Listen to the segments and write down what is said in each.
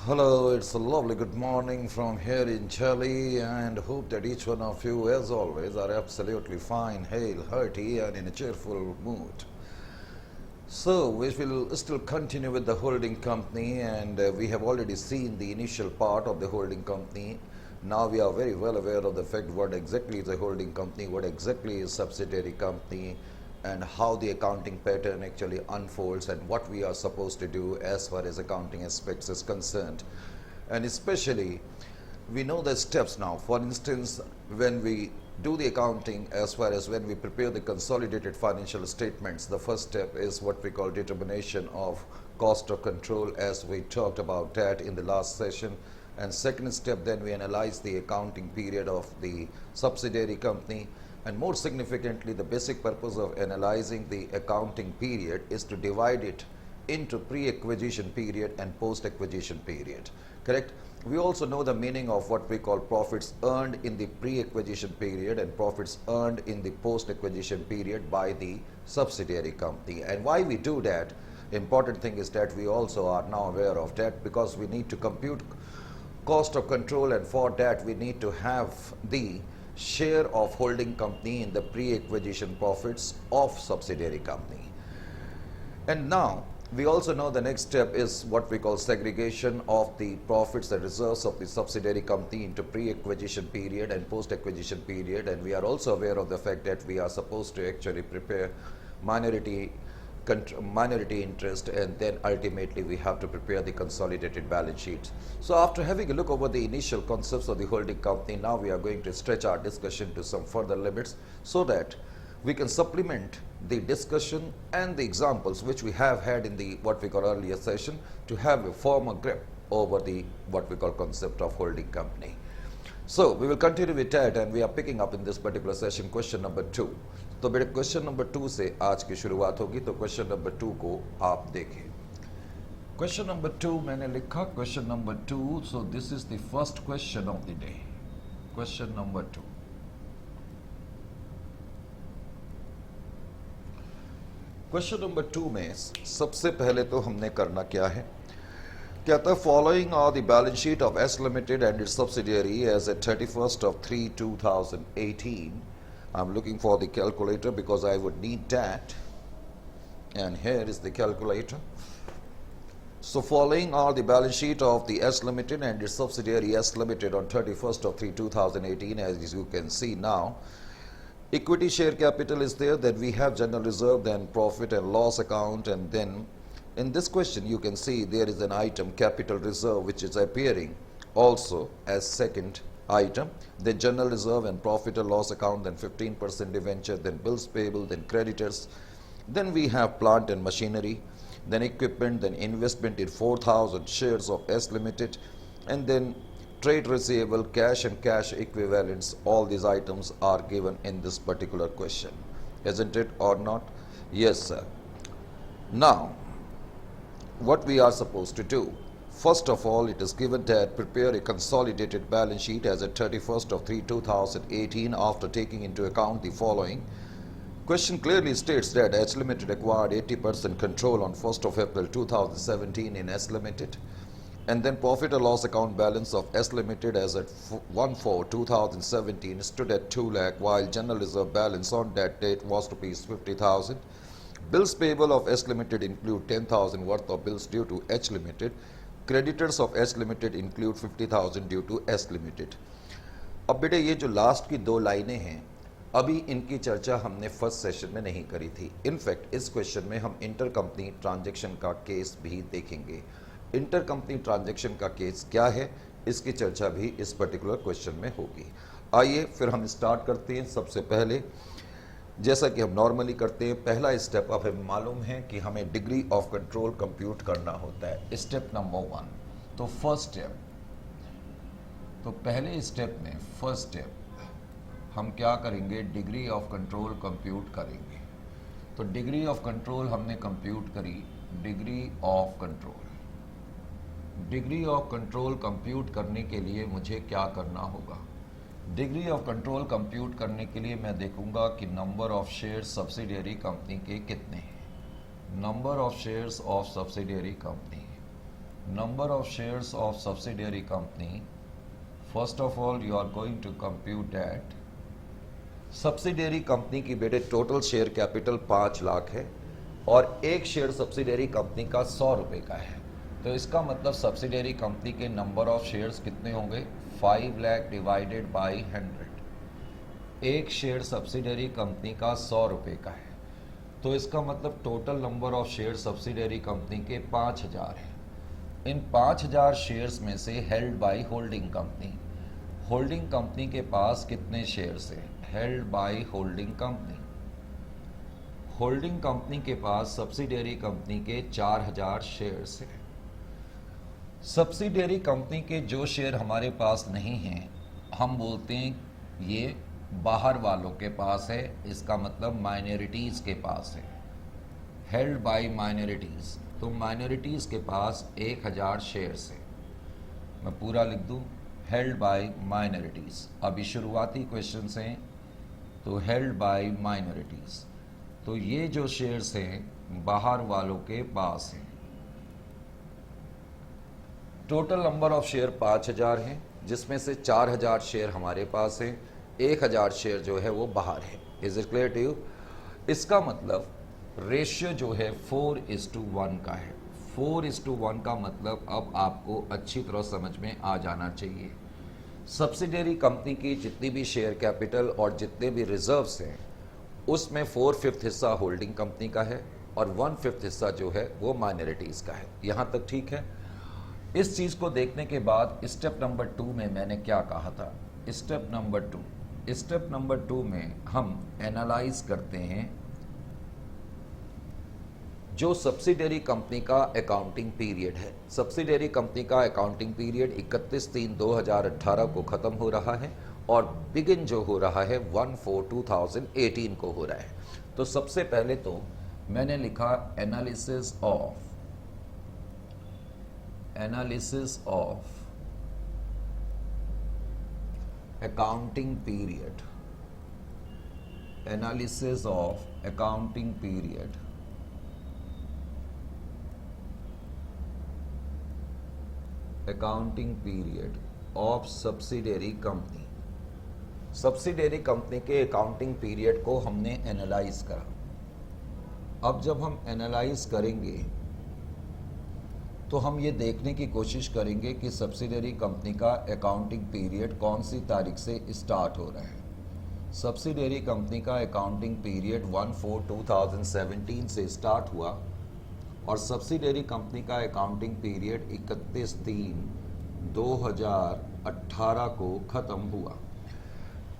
Hello, it's a lovely good morning from here in Chile, and hope that each one of you, as always, are absolutely fine, hale, hearty, and in a cheerful mood. So, we will still continue with the holding company, and we have already seen the initial part of the holding company. Now we are very well aware of the fact what exactly is a holding company, what exactly is subsidiary company, and how the accounting pattern actually unfolds, and what we are supposed to do as far as accounting aspects is concerned. And especially, we know the steps now. For instance, when we do the accounting, as far as when we prepare the consolidated financial statements, the first step is what we call determination of cost of control, as we talked about that in the last session. And second step, then we analyze the accounting period of the subsidiary company. And more significantly, the basic purpose of analyzing the accounting period is to divide it into pre-acquisition period and post-acquisition period. Correct? We also know the meaning of what we call profits earned in the pre-acquisition period and profits earned in the post-acquisition period by the subsidiary company. And why we do that, important thing is that we also are now aware of that, because we need to compute cost of control, and for that we need to have the share of holding company in the pre-acquisition profits of subsidiary company. And now we also know the next step is what we call segregation of the profits and reserves of the subsidiary company into pre-acquisition period and post-acquisition period. And we are also aware of the fact that we are supposed to actually prepare minority interest, and then ultimately we have to prepare the consolidated balance sheet. So after having a look over the initial concepts of the holding company, now we are going to stretch our discussion to some further limits so that we can supplement the discussion and the examples which we have had in the what we call earlier session, to have a firmer grip over the what we call concept of holding company. So we will continue with that, and we are picking up in this particular session question number 2. तो बेटे question number 2 से आज की शुरुआत होगी, तो question number 2 को आप देखें. क्वेश्चन नंबर 2 मैंने लिखा, question number 2. So this is the first question of the day. Question number 2. Question number 2 में सबसे पहले तो हमने करना क्या है, कहता है following are the balance sheet of S limited and its subsidiary as at 31st of 3/2018. I'm looking for the calculator because I would need that, and here is the calculator. So following are the balance sheet of the S Limited and its subsidiary S Limited on 31st of 3/2018. As you can see now, equity share capital is there, then we have general reserve, then profit and loss account, and then in this question you can see there is an item capital reserve which is appearing also as second item, then general reserve and profit and loss account, then 15% debenture, then bills payable, then creditors, then we have plant and machinery, then equipment, then investment in 4,000 shares of S Limited, and then trade receivable, cash and cash equivalents. All these items are given in this particular question, isn't it or not? Yes, sir. Now what we are supposed to do, first of all, it is given that prepare a consolidated balance sheet as at 31st of 3/2018 after taking into account the following. Question clearly states that S Limited acquired 80% control on 1st of April 2017 in S Limited, and then profit and loss account balance of S Limited as at 1/4/2017 stood at 2 lakh, while general reserve balance on that date was rupees 50,000. Bills payable of S Limited include 10,000 worth of bills due to H Limited. Creditors of S Limited include 50,000 due to S Limited. अब बेटे ये जो last की 2 लाइनें हैं, अभी इनकी चर्चा हमने फर्स्ट सेशन में नहीं करी थी. इनफैक्ट इस क्वेश्चन में हम इंटर कंपनी ट्रांजैक्शन का केस भी देखेंगे. इंटर कंपनी ट्रांजैक्शन का केस क्या है, इसकी चर्चा भी इस पर्टिकुलर क्वेश्चन में होगी. आइए फिर हम स्टार्ट करते हैं. सबसे पहले जैसा कि हम नॉर्मली करते हैं, पहला स्टेप अब हमें मालूम है कि हमें डिग्री ऑफ कंट्रोल कंप्यूट करना होता है. Step number 1. तो फर्स्ट स्टेप, तो पहले स्टेप में फर्स्ट स्टेप हम क्या करेंगे, डिग्री ऑफ कंट्रोल कंप्यूट करेंगे. तो डिग्री ऑफ कंट्रोल हमने कंप्यूट करी. डिग्री ऑफ कंट्रोल कंप्यूट करने के लिए मुझे क्या करना होगा, डिग्री ऑफ कंट्रोल कंप्यूट करने के लिए मैं देखूंगा कि number of shares subsidiary company के कितने हैं. Number of shares of subsidiary company, number of shares of subsidiary company, first of all you are going to compute that subsidiary company की बेटे टोटल शेयर कैपिटल 5 लाख है और एक share subsidiary company का 100 रुपए का है, तो इसका मतलब सब्सिडियरी कंपनी के नंबर ऑफ शेयर्स कितने होंगे 5 लाख डिवाइडेड बाई 100। एक शेयर सब्सिडियरी कंपनी का 100 रुपए का है, तो इसका मतलब total number of share subsidiary company के 5000 हैं। इन 5000 शेयर्स में से held by holding company, holding company के पास कितने शेयर्स हैं, held by holding company, holding company के पास सब्सिडियरी कंपनी के 4000 शेयर्स हैं। सब्सिडियरी कंपनी के जो शेयर हमारे पास नहीं हैं हम बोलते हैं ये बाहर वालों के पास है, इसका मतलब माइनॉरिटीज के पास है, हेल्ड बाय माइनॉरिटीज, तो माइनॉरिटीज के पास 1000 शेयर्स है। मैं पूरा लिख दूं, हेल्ड बाय माइनॉरिटीज। अभी शुरुआती क्वेश्चन हैं, तो हेल्ड बाय माइनॉरिटीज, तो ये जो शेयर्स हैं बाहर वालों के पास हैं। टोटल नंबर ऑफ शेयर 5000 हैं, जिसमें से 4000 शेयर हमारे पास हैं, 1000 शेयर जो है वो बाहर है। Is it clear to you? इसका मतलब रेशियो जो है 4:1 का है। 4:1 का मतलब अब आपको अच्छी तरह समझ में आ जाना चाहिए। सब्सिडियरी कंपनी की जितनी भी शेयर कैपिटल और जितने भी रिजर्व्स हैं उसमें 4/5 हिस्सा होल्डिंग कंपनी का है और 1/5 हिस्सा जो है वो माइनॉरिटीज़ का है। यहाँ तक ठीक है? इस चीज़ को देखने के बाद स्टेप नंबर 2 में मैंने क्या कहा था, स्टेप नंबर 2 में हम एनालाइज करते हैं जो सब्सिडियरी कंपनी का अकाउंटिंग पीरियड है। सब्सिडियरी कंपनी का अकाउंटिंग पीरियड 31/3/2018 को ख़त्म हो रहा है और बिगिन जो हो रहा है 1/4/2018 को हो रहा है। तो सबसे पहले तो मैंने लिखा analysis of accounting period, analysis of accounting period, accounting period of subsidiary company. Subsidiary company के अकाउंटिंग पीरियड को हमने एनालाइज करा। अब जब हम एनालाइज करेंगे तो हम ये देखने की कोशिश करेंगे कि सब्सिडियरी कंपनी का अकाउंटिंग पीरियड कौन सी तारीख से स्टार्ट हो रहा है। सब्सिडियरी कंपनी का अकाउंटिंग पीरियड 1/4/2017 से स्टार्ट हुआ और सब्सिडियरी कंपनी का अकाउंटिंग पीरियड 31/3/2018 को ख़त्म हुआ।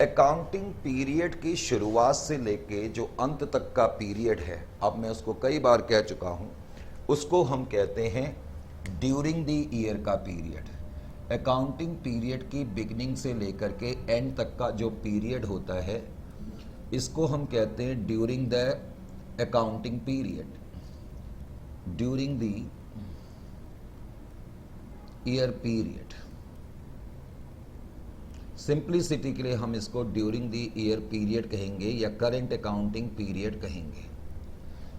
अकाउंटिंग पीरियड की शुरुआत से लेके जो अंत तक का पीरियड है, अब मैं उसको कई बार कह चुका हूँ, उसको हम कहते हैं ड्यूरिंग द ईयर का पीरियड। अकाउंटिंग पीरियड की बिगनिंग से लेकर के एंड तक का जो पीरियड होता है इसको हम कहते हैं during the accounting period, during the year period. Simplicity के लिए हम इसको ड्यूरिंग द ईयर पीरियड कहेंगे या करंट अकाउंटिंग पीरियड कहेंगे।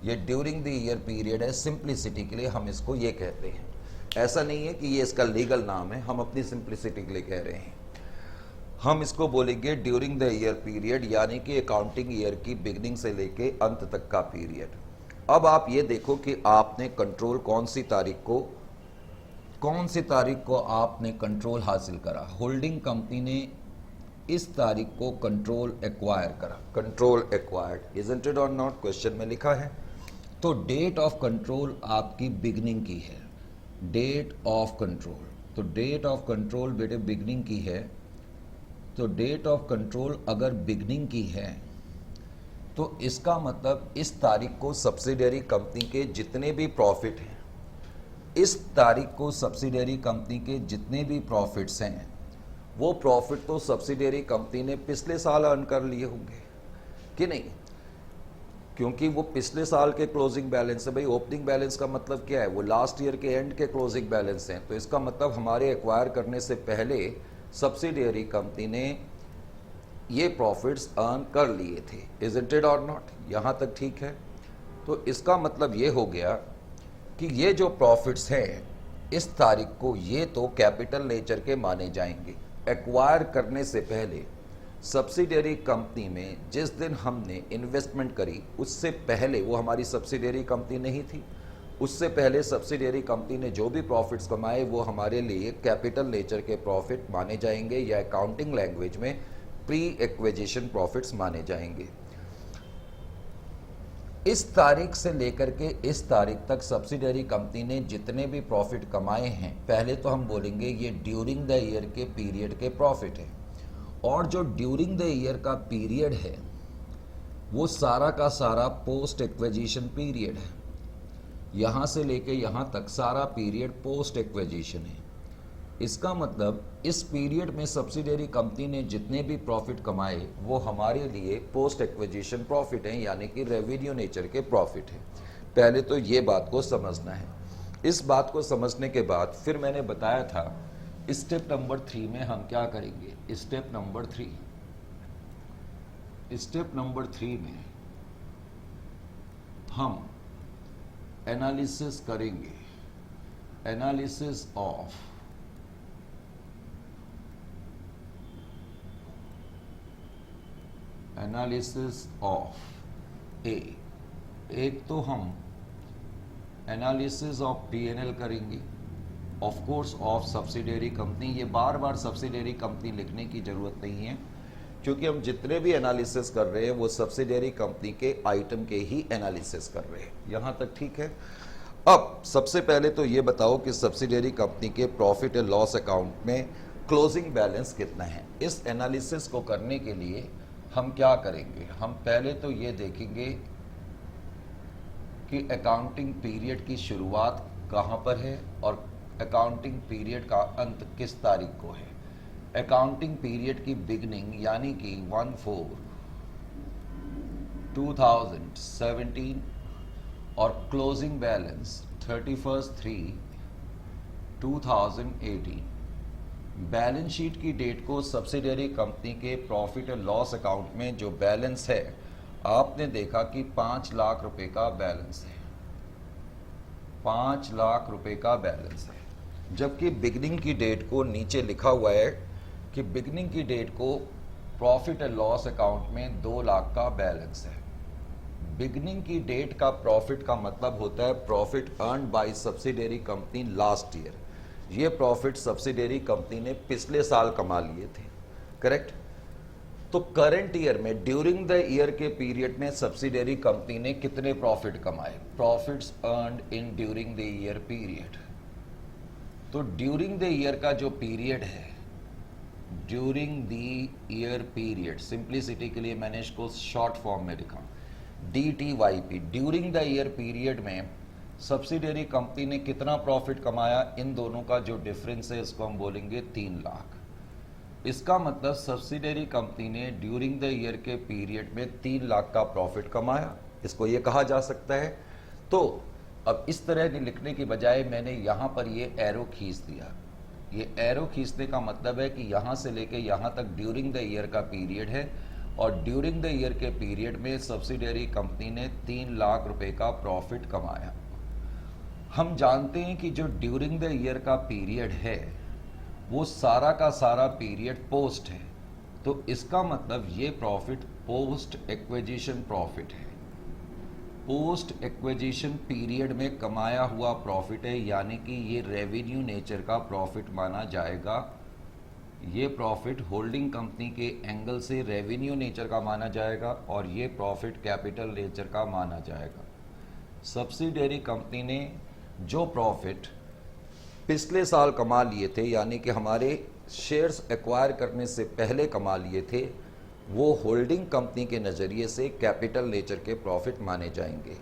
ये ड्यूरिंग द ईयर पीरियड है, सिंप्लिसिटी के लिए हम इसको ये कहते हैं। ऐसा नहीं है कि ये इसका लीगल नाम है, हम अपनी सिंप्लिसिटी के लिए कह रहे हैं। हम इसको बोलेंगे ड्यूरिंग द ईयर पीरियड, यानी कि अकाउंटिंग ईयर की बिगनिंग से लेके अंत तक का पीरियड। अब आप ये देखो कि आपने कंट्रोल कौन सी तारीख को आपने कंट्रोल हासिल करा। होल्डिंग कंपनी ने इस तारीख को कंट्रोल एक्वायर करा, कंट्रोल एक्वायर्ड, इजंट इट और नॉट, क्वेश्चन में लिखा है। तो डेट ऑफ कंट्रोल आपकी बिगनिंग की है, डेट ऑफ कंट्रोल, तो डेट ऑफ कंट्रोल बेटे बिगनिंग की है। तो डेट ऑफ कंट्रोल अगर बिगनिंग की है तो इसका मतलब इस तारीख को सब्सिडियरी कंपनी के जितने भी प्रॉफिट हैं, इस तारीख को सब्सिडियरी कंपनी के जितने भी प्रॉफिट्स हैं वो प्रॉफिट तो सब्सिडियरी कंपनी ने पिछले साल अर्न कर लिए होंगे कि नहीं, क्योंकि वो पिछले साल के क्लोजिंग बैलेंस है। भाई ओपनिंग बैलेंस का मतलब क्या है, वो लास्ट ईयर के एंड के क्लोजिंग बैलेंस हैं। तो इसका मतलब हमारे एक्वायर करने से पहले सब्सिडियरी कंपनी ने ये प्रॉफिट्स अर्न कर लिए थे, इजंट इट और नॉट? यहाँ तक ठीक है? तो इसका मतलब ये हो गया कि ये जो प्रॉफिट्स हैं इस तारीख को ये तो कैपिटल नेचर के माने जाएंगे। एक्वायर करने से पहले सब्सिडियरी कंपनी में जिस दिन हमने इन्वेस्टमेंट करी उससे पहले वो हमारी सब्सिडियरी कंपनी नहीं थी। उससे पहले सब्सिडियरी कंपनी ने जो भी प्रॉफिट्स कमाए वो हमारे लिए कैपिटल नेचर के प्रॉफिट माने जाएंगे या अकाउंटिंग लैंग्वेज में प्री एक्विजिशन प्रॉफिट्स माने जाएंगे। इस तारीख से लेकर के इस तारीख तक सब्सिडियरी कंपनी ने जितने भी प्रॉफिट कमाए हैं, पहले तो हम बोलेंगे ये ड्यूरिंग द ईयर के पीरियड के प्रॉफिट है। और जो ड्यूरिंग द ईयर का पीरियड है वो सारा का सारा पोस्ट एक्विजिशन पीरियड है। यहाँ से लेके यहाँ तक सारा पीरियड पोस्ट एक्विजिशन है। इसका मतलब इस पीरियड में सब्सिडियरी कंपनी ने जितने भी प्रॉफिट कमाए वो हमारे लिए पोस्ट एक्विजिशन प्रॉफिट हैं, यानी कि रेवेन्यू नेचर के प्रॉफिट हैं। पहले तो ये बात को समझना है। इस बात को समझने के बाद फिर मैंने बताया था स्टेप नंबर 3 में हम क्या करेंगे। स्टेप नंबर 3 में हम एनालिसिस करेंगे, एनालिसिस ऑफ एक तो हम एनालिसिस ऑफ P&L करेंगे, of course of subsidiary company. ये बार बार सब्सिडियरी कंपनी लिखने की जरूरत नहीं है क्योंकि हम जितने भी एनालिसिस कर रहे हैं वो सब्सिडियरी कंपनी के आइटम के ही एनालिसिस कर रहे हैं। यहाँ तक ठीक है। अब सबसे पहले तो ये बताओ कि सब्सिडियरी कंपनी के प्रॉफिट एंड लॉस अकाउंट में क्लोजिंग बैलेंस कितना है। इस एनालिसिस को करने के लिए हम क्या करेंगे, हम पहले तो ये देखेंगे कि अकाउंटिंग पीरियड की शुरुआत कहाँ पर है और अकाउंटिंग पीरियड का अंत किस तारीख को है। अकाउंटिंग पीरियड की बिगनिंग यानी कि 1/4/2017 और क्लोजिंग बैलेंस 31/3/2018। बैलेंस शीट की डेट को सब्सिडियरी कंपनी के प्रॉफिट एंड लॉस अकाउंट में जो बैलेंस है आपने देखा कि 5 लाख रुपए का बैलेंस है, 5 लाख रुपए का बैलेंस है। जबकि बिगनिंग की डेट को नीचे लिखा हुआ है कि बिगनिंग की डेट को प्रॉफिट एंड लॉस अकाउंट में 2 लाख का बैलेंस है। बिगनिंग की डेट का प्रॉफिट का मतलब होता है profit earn by subsidiary company last year. ये प्रॉफिट सब्सिडियरी कंपनी ने पिछले साल कमा लिए थे, करेक्ट। तो करंट ईयर में ड्यूरिंग द ईयर के पीरियड में सब्सिडियरी कंपनी ने कितने प्रॉफिट कमाए, profits earned in during the year period. तो ड्यूरिंग द ईयर का जो पीरियड है, during the year period, simplicity के लिए मैंने इसको शॉर्ट फॉर्म में लिखा DTYP। During the year period में सब्सिडियरी कंपनी ने कितना प्रॉफिट कमाया, इन दोनों का जो डिफरेंस है इसको हम बोलेंगे 3 लाख। इसका मतलब सब्सिडियरी कंपनी ने ड्यूरिंग द ईयर के पीरियड में 3 लाख का प्रॉफिट कमाया, इसको ये कहा जा सकता है। तो अब इस तरह लिखने की बजाय मैंने यहाँ पर ये एरो खींच दिया। ये एरो खींचने का मतलब है कि यहाँ से लेके यहाँ तक ड्यूरिंग द ईयर का पीरियड है और ड्यूरिंग द ईयर के पीरियड में सब्सिडियरी कंपनी ने 3 लाख रुपए का प्रॉफिट कमाया। हम जानते हैं कि जो ड्यूरिंग द ईयर का पीरियड है वो सारा का सारा पीरियड पोस्ट है, तो इसका मतलब ये प्रॉफिट पोस्ट एक्विजिशन प्रॉफिट है। पोस्ट एक्विजिशन पीरियड में कमाया हुआ प्रॉफिट है, यानी कि ये रेवेन्यू नेचर का प्रॉफिट माना जाएगा। ये प्रॉफिट होल्डिंग कंपनी के एंगल से रेवेन्यू नेचर का माना जाएगा और ये प्रॉफिट कैपिटल नेचर का माना जाएगा। सब्सिडियरी कंपनी ने जो प्रॉफिट पिछले साल कमा लिए थे, यानी कि हमारे शेयर्स एक्वायर करने से पहले कमा लिए थे, वो होल्डिंग कंपनी के नज़रिए से कैपिटल नेचर के प्रॉफिट माने जाएंगे।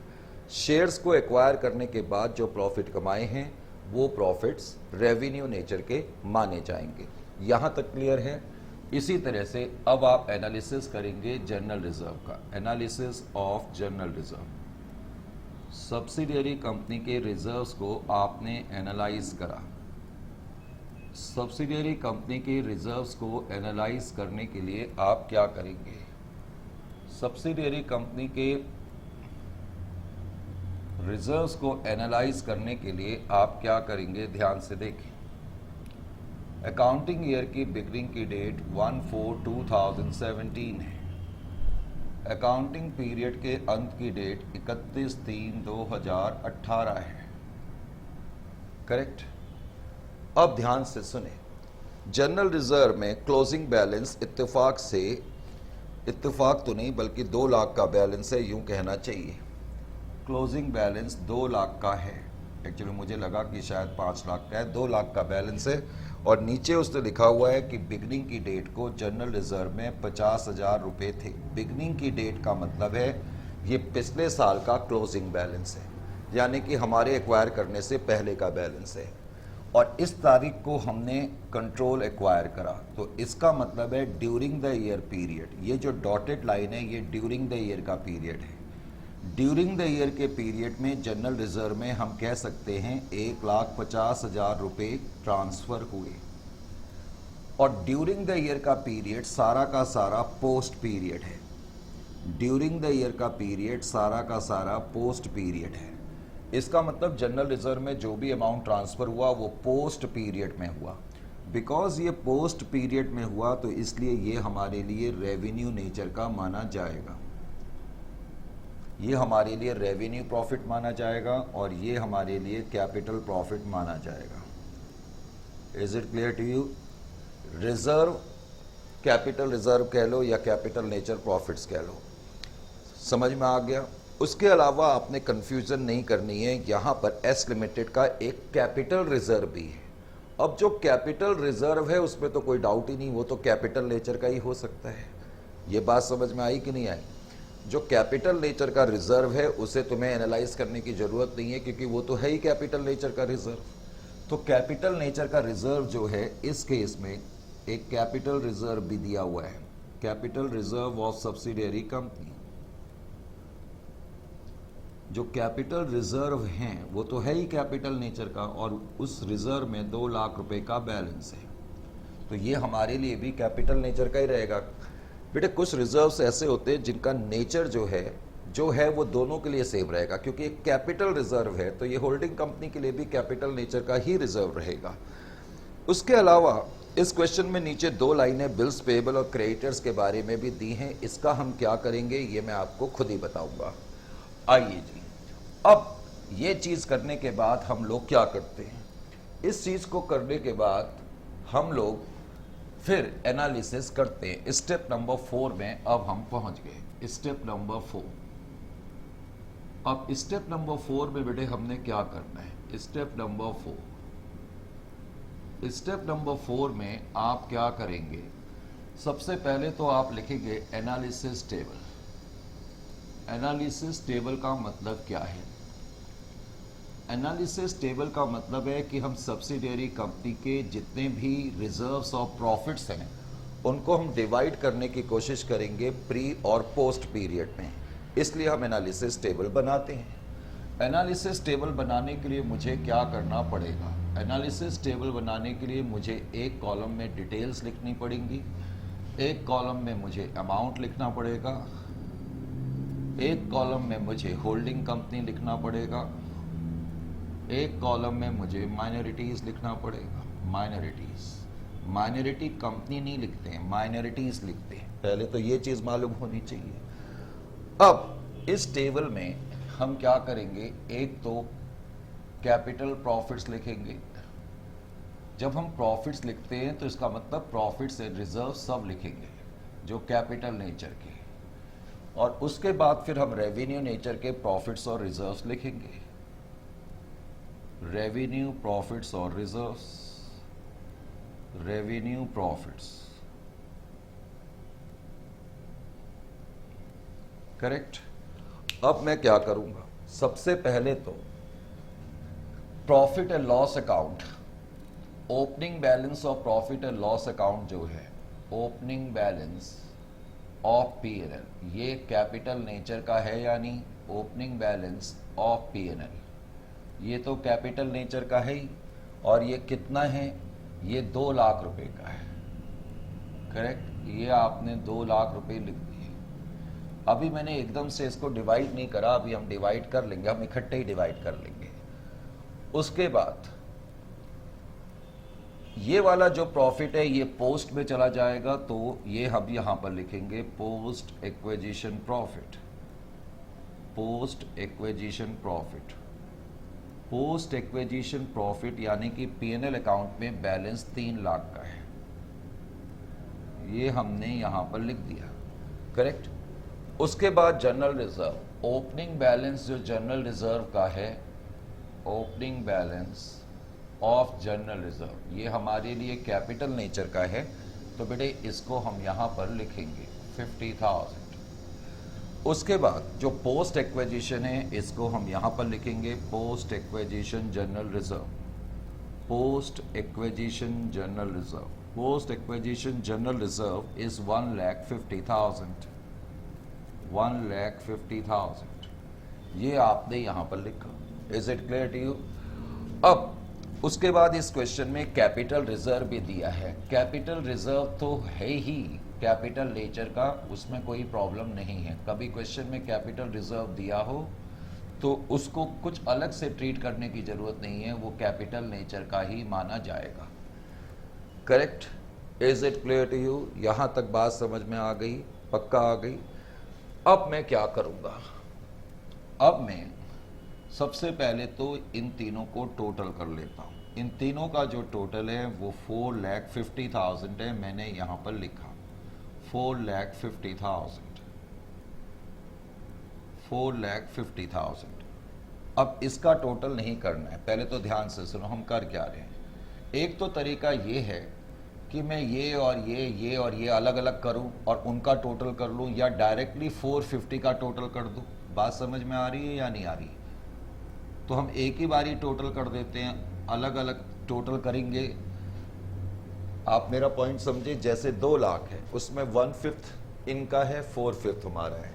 शेयर्स को एक्वायर करने के बाद जो प्रॉफिट कमाए हैं वो प्रॉफिट्स रेवेन्यू नेचर के माने जाएंगे। यहाँ तक क्लियर है। इसी तरह से अब आप एनालिसिस करेंगे जनरल रिजर्व का, analysis of general reserve. Subsidiary company के रिजर्व्स को आपने एनालाइज करा। सब्सिडियरी कंपनी के रिजर्व्स को एनालाइज करने के लिए आप क्या करेंगे, सब्सिडियरी कंपनी के रिजर्व्स को एनालाइज करने के लिए आप क्या करेंगे, ध्यान से देखें। अकाउंटिंग ईयर की बिगनिंग की डेट 1/4/2017 है। अकाउंटिंग पीरियड के अंत की डेट 31/3/2018 है। करेक्ट। अब ध्यान से सुने, जनरल रिजर्व में क्लोजिंग बैलेंस इत्तेफाक तो नहीं बल्कि 2 लाख का बैलेंस है, यूं कहना चाहिए। क्लोजिंग बैलेंस 2 लाख का है। एक्चुअली मुझे लगा कि शायद 5 लाख का है, 2 लाख का बैलेंस है। और नीचे उसने लिखा हुआ है कि बिगनिंग की डेट को जनरल रिजर्व में 50,000 रुपये थे। बिगनिंग की डेट का मतलब है ये पिछले साल का क्लोजिंग बैलेंस है, यानी कि हमारे एक्वायर करने से पहले का बैलेंस है। और इस तारीख को हमने कंट्रोल एक्वायर करा, तो इसका मतलब है ड्यूरिंग द ईयर पीरियड। ये जो डॉटेड लाइन है ये ड्यूरिंग द ईयर का पीरियड है। ड्यूरिंग द ईयर के पीरियड में जनरल रिजर्व में हम कह सकते हैं 1,50,000 रुपये ट्रांसफ़र हुए। और ड्यूरिंग द ईयर का पीरियड सारा का सारा पोस्ट पीरियड है। ड्यूरिंग द ईयर का पीरियड सारा का सारा पोस्ट पीरियड है। इसका मतलब जनरल रिजर्व में जो भी अमाउंट ट्रांसफ़र हुआ वो पोस्ट पीरियड में हुआ। बिकॉज ये पोस्ट पीरियड में हुआ तो इसलिए ये हमारे लिए रेवेन्यू नेचर का माना जाएगा। ये हमारे लिए रेवेन्यू प्रॉफिट माना जाएगा और ये हमारे लिए कैपिटल प्रॉफिट माना जाएगा। Is it clear to you? Reserve, capital reserve कह लो या कैपिटल नेचर प्रॉफिट्स कह लो, समझ में आ गया? उसके अलावा आपने कंफ्यूजन नहीं करनी है, यहाँ पर एस लिमिटेड का एक कैपिटल रिजर्व भी है। अब जो कैपिटल रिजर्व है उसमें तो कोई डाउट ही नहीं, वो तो कैपिटल नेचर का ही हो सकता है। ये बात समझ में आई कि नहीं आई? जो कैपिटल नेचर का रिजर्व है उसे तुम्हें एनालाइज करने की ज़रूरत नहीं है, क्योंकि वो तो है ही कैपिटल नेचर का रिजर्व। तो कैपिटल नेचर का रिजर्व जो है इस केस में एक कैपिटल रिजर्व भी दिया हुआ है, capital reserve of subsidiary company. जो कैपिटल रिजर्व हैं वो तो है ही कैपिटल नेचर का, और उस रिजर्व में 2 लाख रुपए का बैलेंस है, तो ये हमारे लिए भी कैपिटल नेचर का ही रहेगा। बेटे कुछ रिजर्व्स ऐसे होते हैं जिनका नेचर जो है वो दोनों के लिए सेम रहेगा, क्योंकि एक कैपिटल रिजर्व है तो ये होल्डिंग कंपनी के लिए भी कैपिटल नेचर का ही रिजर्व रहेगा। उसके अलावा इस क्वेश्चन में नीचे 2 लाइनें बिल्स पेएबल और क्रेडिटर्स के बारे में भी दी हैं। इसका हम क्या करेंगे ये मैं आपको खुद ही बताऊंगा। आइए जी, अब ये चीज़ करने के बाद हम लोग क्या करते हैं, इस चीज़ को करने के बाद हम लोग फिर एनालिसिस करते हैं। स्टेप नंबर 4 में अब हम पहुंच गए, स्टेप नंबर 4। अब स्टेप नंबर 4 में बेटे हमने क्या करना है, स्टेप नंबर 4। स्टेप नंबर 4 में आप क्या करेंगे, सबसे पहले तो आप लिखेंगे एनालिसिस टेबल। एनालिसिस टेबल का मतलब क्या है? एनालिसिस टेबल का मतलब है कि हम सब्सिडियरी कंपनी के जितने भी रिजर्व्स और प्रॉफिट्स हैं उनको हम डिवाइड करने की कोशिश करेंगे प्री और पोस्ट पीरियड में, इसलिए हम एनालिसिस टेबल बनाते हैं। एनालिसिस टेबल बनाने के लिए मुझे क्या करना पड़ेगा? एनालिसिस टेबल बनाने के लिए मुझे एक कॉलम में डिटेल्स लिखनी पड़ेंगी, एक कॉलम में मुझे अमाउंट लिखना पड़ेगा, एक कॉलम में मुझे होल्डिंग कंपनी लिखना पड़ेगा, एक कॉलम में मुझे माइनॉरिटीज़ लिखना पड़ेगा। माइनॉरिटी कंपनी नहीं लिखते हैं, माइनॉरिटीज़ लिखते हैं। पहले तो ये चीज़ मालूम होनी चाहिए। अब इस टेबल में हम क्या करेंगे, एक तो कैपिटल प्रॉफिट्स लिखेंगे। जब हम प्रॉफिट्स लिखते हैं तो इसका मतलब प्रॉफिट्स एंड रिजर्व सब लिखेंगे जो कैपिटल नेचर के, और उसके बाद फिर हम रेवेन्यू नेचर के प्रॉफिट्स और रिजर्व्स लिखेंगे। रेवेन्यू प्रॉफिट्स और रिजर्व्स, रेवेन्यू प्रॉफिट्स, करेक्ट। अब मैं क्या करूंगा, सबसे पहले तो profit and loss account, opening balance of profit and loss account जो है, ओपनिंग बैलेंस ऑफ P&L, ये कैपिटल नेचर का है यानी ओपनिंग बैलेंस ऑफ P&L, ये तो कैपिटल नेचर का है ही। और ये कितना है, ये 2 लाख रुपए का है, करेक्ट। ये आपने 2 लाख रुपए लिख दिए। अभी मैंने एकदम से इसको डिवाइड नहीं करा, अभी हम डिवाइड कर लेंगे, हम इकट्ठे ही डिवाइड कर लेंगे। उसके बाद ये वाला जो प्रॉफिट है ये पोस्ट में चला जाएगा, तो ये हम यहां पर लिखेंगे post acquisition profit. Post acquisition profit, post acquisition profit यानी कि पीएनएल अकाउंट में बैलेंस 3 लाख का है, ये हमने यहां पर लिख दिया, करेक्ट। उसके बाद जनरल रिजर्व, ओपनिंग बैलेंस जो जनरल रिजर्व का है, opening balance of general reserve, ये हमारे लिए कैपिटल नेचर का है, तो बेटे इसको हम यहां पर लिखेंगे 50,000। उसके बाद जो पोस्ट एक्विजिशन है इसको हम यहां पर लिखेंगे post acquisition general reserve. Post acquisition general reserve, post acquisition general reserve is 1,50,000, 1,50,000, ये आपने यहां पर लिखा। Is it clear to you? अब उसके बाद इस क्वेश्चन में कैपिटल रिजर्व भी दिया है। कैपिटल रिजर्व तो है ही कैपिटल नेचर का, उसमें कोई प्रॉब्लम नहीं है। कभी क्वेश्चन में कैपिटल रिजर्व दिया हो तो उसको कुछ अलग से ट्रीट करने की जरूरत नहीं है, वो कैपिटल नेचर का ही माना जाएगा, correct. Is it clear to you? यहां तक बात समझ में आ गई, पक्का आ गई। अब मैं क्या करूंगा, अब मैं सबसे पहले तो इन तीनों को टोटल कर लेता हूं। इन तीनों का जो टोटल है वो 4,50,000 है, मैंने यहां पर लिखा 4,50,000, 4,50,000। अब इसका टोटल नहीं करना है, पहले तो ध्यान से सुनो हम कर क्या रहे हैं। एक तो तरीका ये है कि मैं ये और ये और ये अलग अलग करूं और उनका टोटल कर लूं, या डायरेक्टली 450 का टोटल कर दूं। बात समझ में आ रही है या नहीं आ रही? तो हम एक ही बारी टोटल कर देते हैं, अलग अलग टोटल करेंगे। आप मेरा पॉइंट समझे, जैसे 2 लाख है उसमें 1/5 इनका है, 4/5 हमारा है,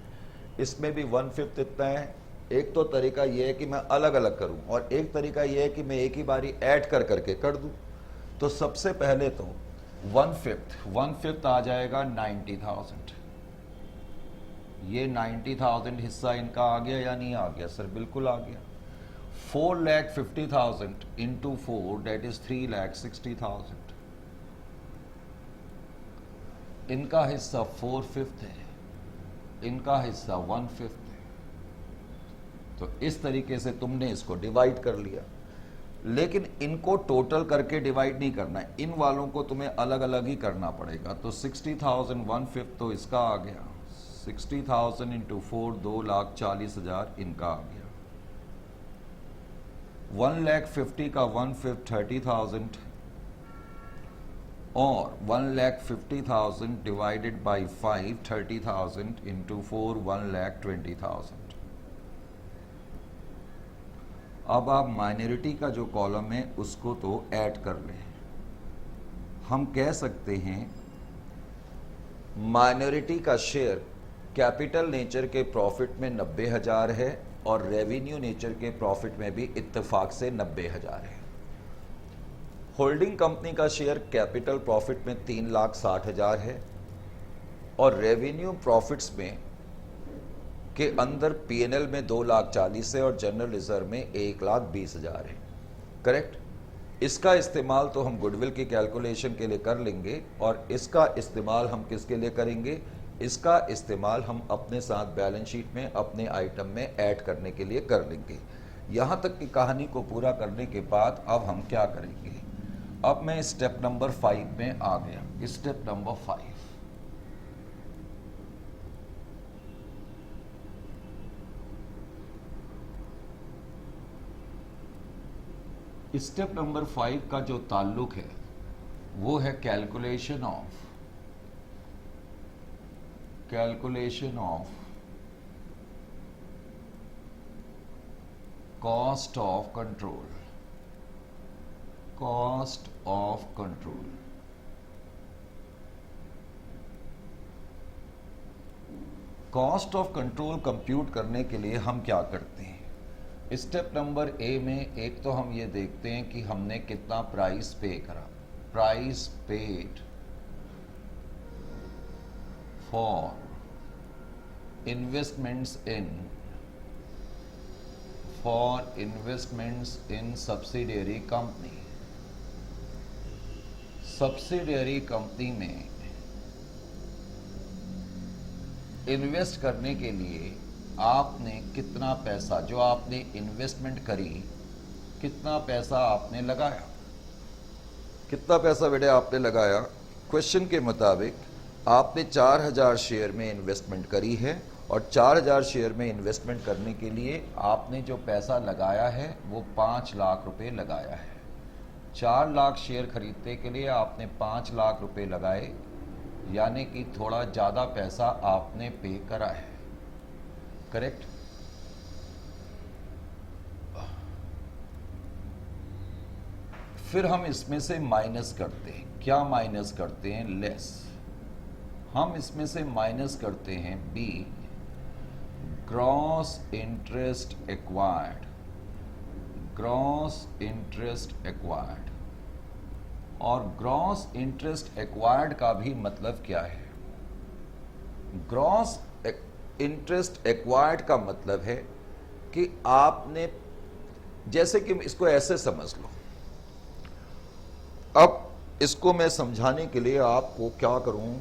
इसमें भी 1/5 इतना है। एक तो तरीका यह है कि मैं अलग अलग करूं, और एक तरीका यह है कि मैं एक ही बारी ऐड कर करके कर दूं। तो सबसे पहले तो 1/5 आ जाएगा 90,000। ये 90,000 हिस्सा इनका आ गया या नहीं आ गया? सर बिल्कुल आ गया। 4,50,000 into 4 that is 3,60,000। इनका हिस्सा 4/5 है, इनका हिस्सा 1/5 है। तो इस तरीके से तुमने इसको डिवाइड कर लिया, लेकिन इनको टोटल करके डिवाइड नहीं करना है, इन वालों को तुम्हें अलग अलग ही करना पड़ेगा। तो 60,000 1/5 तो इसका आ गया, 60,000 into 4 2,40,000 इनका आ गया। 1,50,000 का 1/5 30,000 और 1,50,000 डिवाइडेड बाई 5 30,000 इंटू 4 1,20,000। अब आप माइनॉरिटी का जो कॉलम है उसको तो ऐड कर लें। हम कह सकते हैं माइनॉरिटी का शेयर कैपिटल नेचर के प्रॉफिट में 90,000 है और रेवेन्यू नेचर के प्रॉफिट में भी इत्तेफाक से 90,000 है। होल्डिंग कंपनी का शेयर कैपिटल प्रॉफिट में 3,60,000 है और रेवेन्यू प्रॉफिट्स में के अंदर पीएनएल में 2,40,000 है और जनरल रिजर्व में 1,20,000 है, करेक्ट। इसका इस्तेमाल तो हम गुडविल की कैलकुलेशन के लिए कर लेंगे, और इसका इस्तेमाल हम किसके लिए करेंगे? इसका इस्तेमाल हम अपने साथ बैलेंस शीट में अपने आइटम में ऐड करने के लिए कर लेंगे। यहाँ तक की कहानी को पूरा करने के बाद अब हम क्या करेंगे? अब मैं स्टेप नंबर 5 में आ गया। स्टेप नंबर 5, स्टेप नंबर 5 का जो ताल्लुक है वो है calculation of cost of control. Cost of control, cost of control compute करने के लिए हम क्या करते हैं? स्टेप नंबर ए में एक तो हम ये देखते हैं कि हमने कितना प्राइस पे करा। Price paid for investments in subsidiary company. Subsidiary company में इन्वेस्ट करने के लिए आपने कितना पैसा, जो आपने इन्वेस्टमेंट करी, कितना पैसा आपने लगाया? कितना पैसा बेटे आपने लगाया? क्वेश्चन के मुताबिक आपने 4000 शेयर में इन्वेस्टमेंट करी है और 4000 शेयर में इन्वेस्टमेंट करने के लिए आपने जो पैसा लगाया है वो 5 लाख रुपए लगाया है। 4 लाख शेयर खरीदने के लिए आपने 5 लाख रुपए लगाए, यानी कि थोड़ा ज़्यादा पैसा आपने पे करा है। करेक्ट? फिर हम इसमें से माइनस करते हैं। क्या माइनस करते हैं? लेस। हम इसमें से माइनस करते हैं B, gross interest acquired. Gross interest acquired, और ग्रॉस इंटरेस्ट एक्वायर्ड का भी मतलब क्या है? ग्रॉस इंटरेस्ट एक्वायर्ड का मतलब है कि आपने, जैसे कि इसको ऐसे समझ लो, अब इसको मैं समझाने के लिए आपको क्या करूं,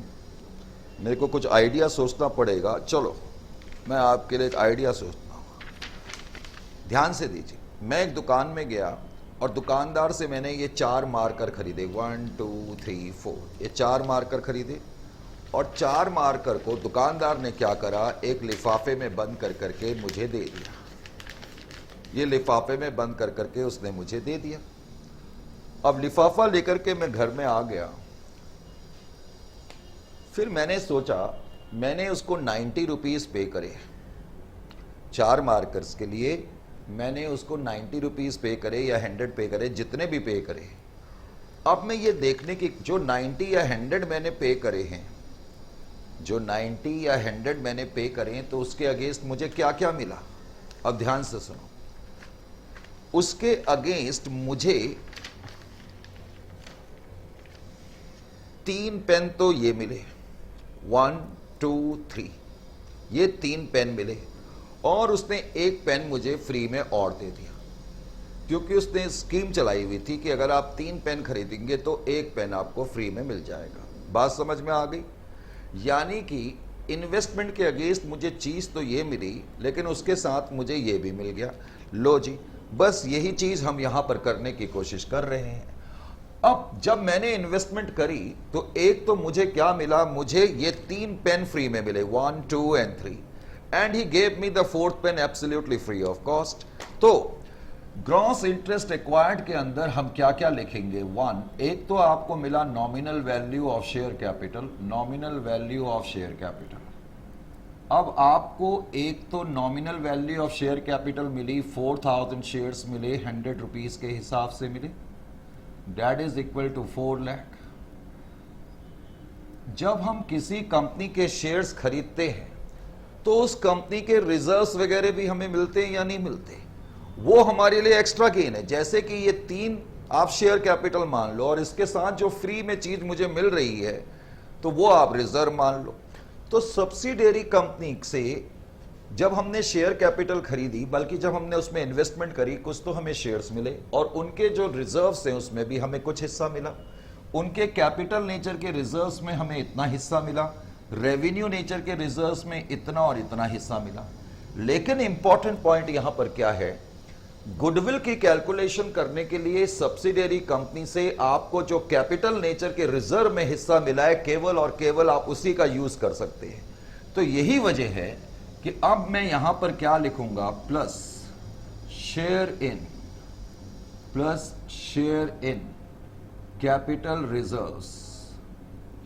मेरे को कुछ आइडिया सोचना पड़ेगा। चलो मैं आपके लिए एक आइडिया सोचता हूं, ध्यान से दीजिए। मैं एक दुकान में गया और दुकानदार से मैंने ये 4 मार्कर खरीदे, 1 2 3 4, ये 4 मार्कर खरीदे, और 4 मार्कर को दुकानदार ने क्या करा, एक लिफाफे में बंद कर करके मुझे दे दिया। ये लिफाफे में बंद कर करके उसने मुझे दे दिया। अब लिफाफा लेकर के मैं घर में आ गया। फिर मैंने सोचा, मैंने उसको 90 रुपीज़ पे करे, 4 मार्कर्स के लिए मैंने उसको 90 रुपीज़ पे करे या 100 पे करे, जितने भी पे करे। अब मैं ये देखने की, जो 90 या 100 मैंने पे करे हैं, जो 90 या 100 मैंने पे करे हैं, तो उसके अगेंस्ट मुझे क्या क्या मिला? अब ध्यान से सुनो। उसके अगेंस्ट मुझे 3 पेन तो ये मिले, 1 2 3, ये 3 पेन मिले, और उसने एक पेन मुझे फ्री में और दे दिया, क्योंकि उसने स्कीम चलाई हुई थी कि अगर आप 3 पेन खरीदेंगे तो एक पेन आपको फ्री में मिल जाएगा। बात समझ में आ गई? यानी कि इन्वेस्टमेंट के अगेंस्ट मुझे चीज़ तो ये मिली, लेकिन उसके साथ मुझे ये भी मिल गया। लो जी, बस यही चीज़ हम यहाँ पर करने की कोशिश कर रहे हैं। अब जब मैंने इन्वेस्टमेंट करी तो एक तो मुझे क्या मिला, मुझे ये 3 पेन फ्री में मिले, 1 2 and 3, and he gave me the 4th pen absolutely free of cost. तो ग्रॉस इंटरेस्ट एक्वायर्ड के अंदर हम क्या क्या लिखेंगे? 1, एक तो आपको मिला nominal value of share capital, nominal value of share capital. अब आपको एक तो nominal value of share capital मिली, 4000 शेयर्स मिले, 100 रुपीज के हिसाब से मिले, that is equal to 4 lakh. जब हम किसी कंपनी के शेयर्स खरीदते हैं तो उस कंपनी के रिजर्व्स वगैरह भी हमें मिलते हैं या नहीं मिलते? वो हमारे लिए एक्स्ट्रा गेन है। जैसे कि ये 3 आप शेयर कैपिटल मान लो, और इसके साथ जो फ्री में चीज मुझे मिल रही है तो वो आप रिजर्व मान लो। तो सब्सिडियरी कंपनी से जब हमने शेयर कैपिटल खरीदी, बल्कि जब हमने उसमें इन्वेस्टमेंट करी, कुछ तो हमें शेयर्स मिले, और उनके जो रिजर्व्स हैं उसमें भी हमें कुछ हिस्सा मिला। उनके कैपिटल नेचर के रिजर्व्स में हमें इतना हिस्सा मिला, रेवेन्यू नेचर के रिजर्व्स में इतना और इतना हिस्सा मिला। लेकिन इंपॉर्टेंट पॉइंट यहां पर क्या है, गुडविल की कैलकुलेशन करने के लिए सब्सिडियरी कंपनी से आपको जो कैपिटल नेचर के रिजर्व में हिस्सा मिला है, केवल और केवल आप उसी का यूज कर सकते हैं। तो यही वजह है कि अब मैं यहां पर क्या लिखूंगा, plus share in capital reserves,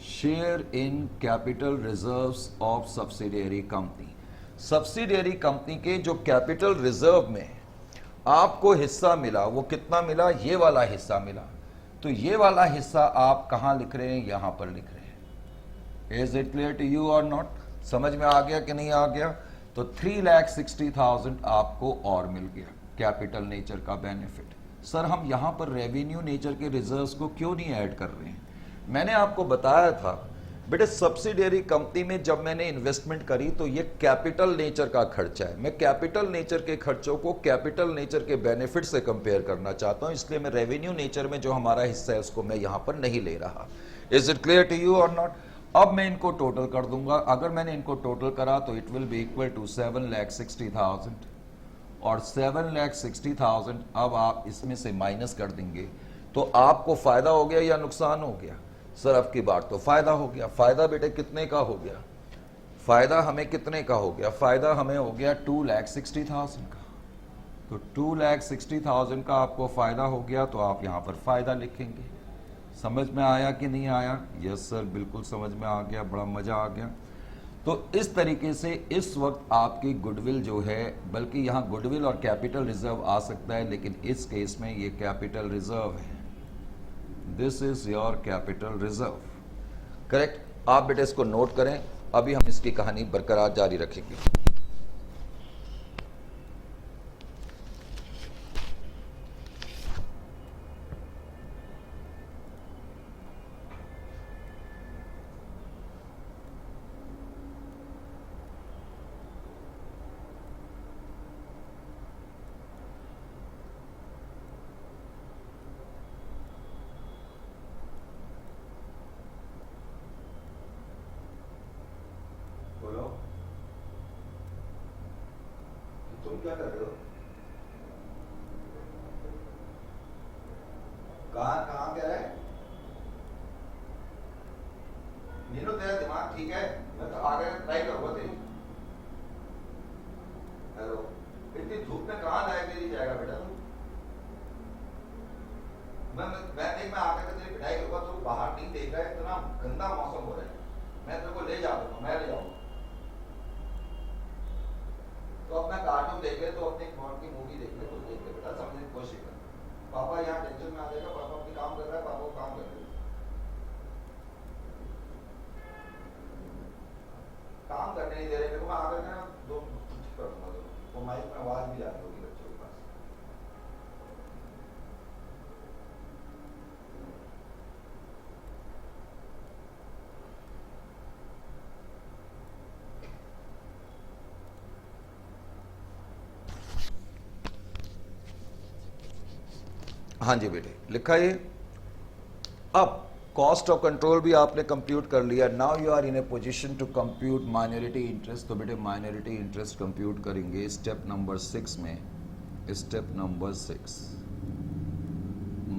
share in capital reserves of subsidiary company. Subsidiary company के जो कैपिटल रिजर्व में आपको हिस्सा मिला, वो कितना मिला? ये वाला हिस्सा मिला। तो ये वाला हिस्सा आप कहां लिख रहे हैं? यहां पर लिख रहे हैं। Is it clear to you or not? समझ में आ गया कि नहीं आ गया? तो 3,60,000 आपको और मिल गया कैपिटल नेचर का बेनिफिट। सर हम यहां पर रेवेन्यू नेचर के रिजर्व्स को क्यों नहीं ऐड कर रहे हैं? मैंने आपको बताया था बेटे सब्सिडियरी कंपनी में जब मैंने इन्वेस्टमेंट करी तो ये कैपिटल नेचर का खर्चा है। मैं कैपिटल नेचर के खर्चों को कैपिटल नेचर के बेनिफिट से कंपेयर करना चाहता हूं, इसलिए मैं रेवेन्यू नेचर में जो हमारा हिस्सा है उसको मैं यहां पर नहीं ले रहा। Is it clear to you or not? अब मैं इनको टोटल कर दूंगा। अगर मैंने इनको टोटल करा तो it will be equal to 7,60,000 और 7,60,000 अब आप इसमें से माइनस कर देंगे तो आपको फायदा हो गया या नुकसान हो गया? सर अब की बार तो फायदा हो गया। फायदा बेटे कितने का हो गया? फायदा हमें कितने का हो गया? फायदा हमें हो गया 2,60,000 का। तो 2,60,000 का आपको फायदा हो गया तो आप यहां पर फायदा लिखेंगे। समझ में आया कि नहीं आया? यस सर, बिल्कुल समझ में आ गया, बड़ा मजा आ गया। तो इस तरीके से इस वक्त आपकी गुडविल जो है, बल्कि यहां गुडविल और कैपिटल रिजर्व आ सकता है, लेकिन इस केस में ये कैपिटल रिजर्व है। This is your capital reserve, correct. आप बेटे इसको नोट करें। अभी हम इसकी कहानी बरकरार जारी रखेंगे। बोलो, तुम क्या कर रहे हो? कहाँ कह रहे हैं? नीरू तेरा दिमाग ठीक है? मैं तो आगे ट्राई करूंगा तेरी। हेलो, इतनी धूप में कहाँ लाइब्रेरी जाएगा बेटा तू? मैं आकर के तेरी पिटाई करूंगा। तू बाहर नहीं देख रहा है, इतना गंदा मौसम हो रहा है। मैं तेरे को ले जा दूंगा, मैं ले जाऊंगा। तो अपना कार्टून देख ले, तो अपनी फोन की मूवी देख ले, तो देख ले बेटा, समझने की कोशिश कर। पापा यहाँ टेंशन में आ जाएगा, पापा अपनी काम कर रहा है, पापा को काम कर रहे हैं। काम करने नहीं दे रहे मेरे को। मैं आकर के ना दो कर दूंगा। तो माइक में आवाज भी आ रही होगी बच्चों के पास। हाँ जी बेटे, लिखा ये। अब कॉस्ट ऑफ कंट्रोल भी आपने कंप्यूट कर लिया। Now you are in a position to compute minority interest. तो बेटे माइनॉरिटी इंटरेस्ट कंप्यूट करेंगे स्टेप नंबर 6 में। Step number 6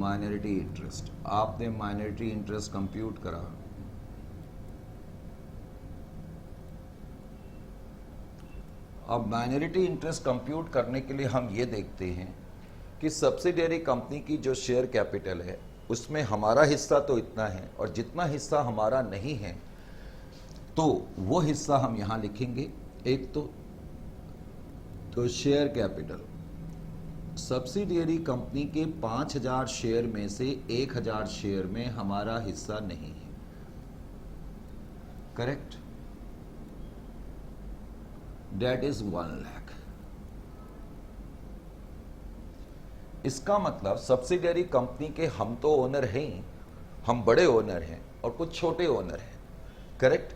minority interest. आपने माइनॉरिटी इंटरेस्ट कंप्यूट करा। अब माइनॉरिटी इंटरेस्ट कंप्यूट करने के लिए हम ये देखते हैं कि सब्सिडियरी कंपनी की जो शेयर कैपिटल है उसमें हमारा हिस्सा तो इतना है, और जितना हिस्सा हमारा नहीं है तो वो हिस्सा हम यहां लिखेंगे। एक तो शेयर कैपिटल, सब्सिडियरी कंपनी के 5,000 शेयर में से 1,000 शेयर में हमारा हिस्सा नहीं है, करेक्ट? Date is 1 lakh. इसका मतलब सब्सिडियरी कंपनी के हम तो ओनर हैं ही, हम बड़े ओनर हैं और कुछ छोटे ओनर हैं, करेक्ट?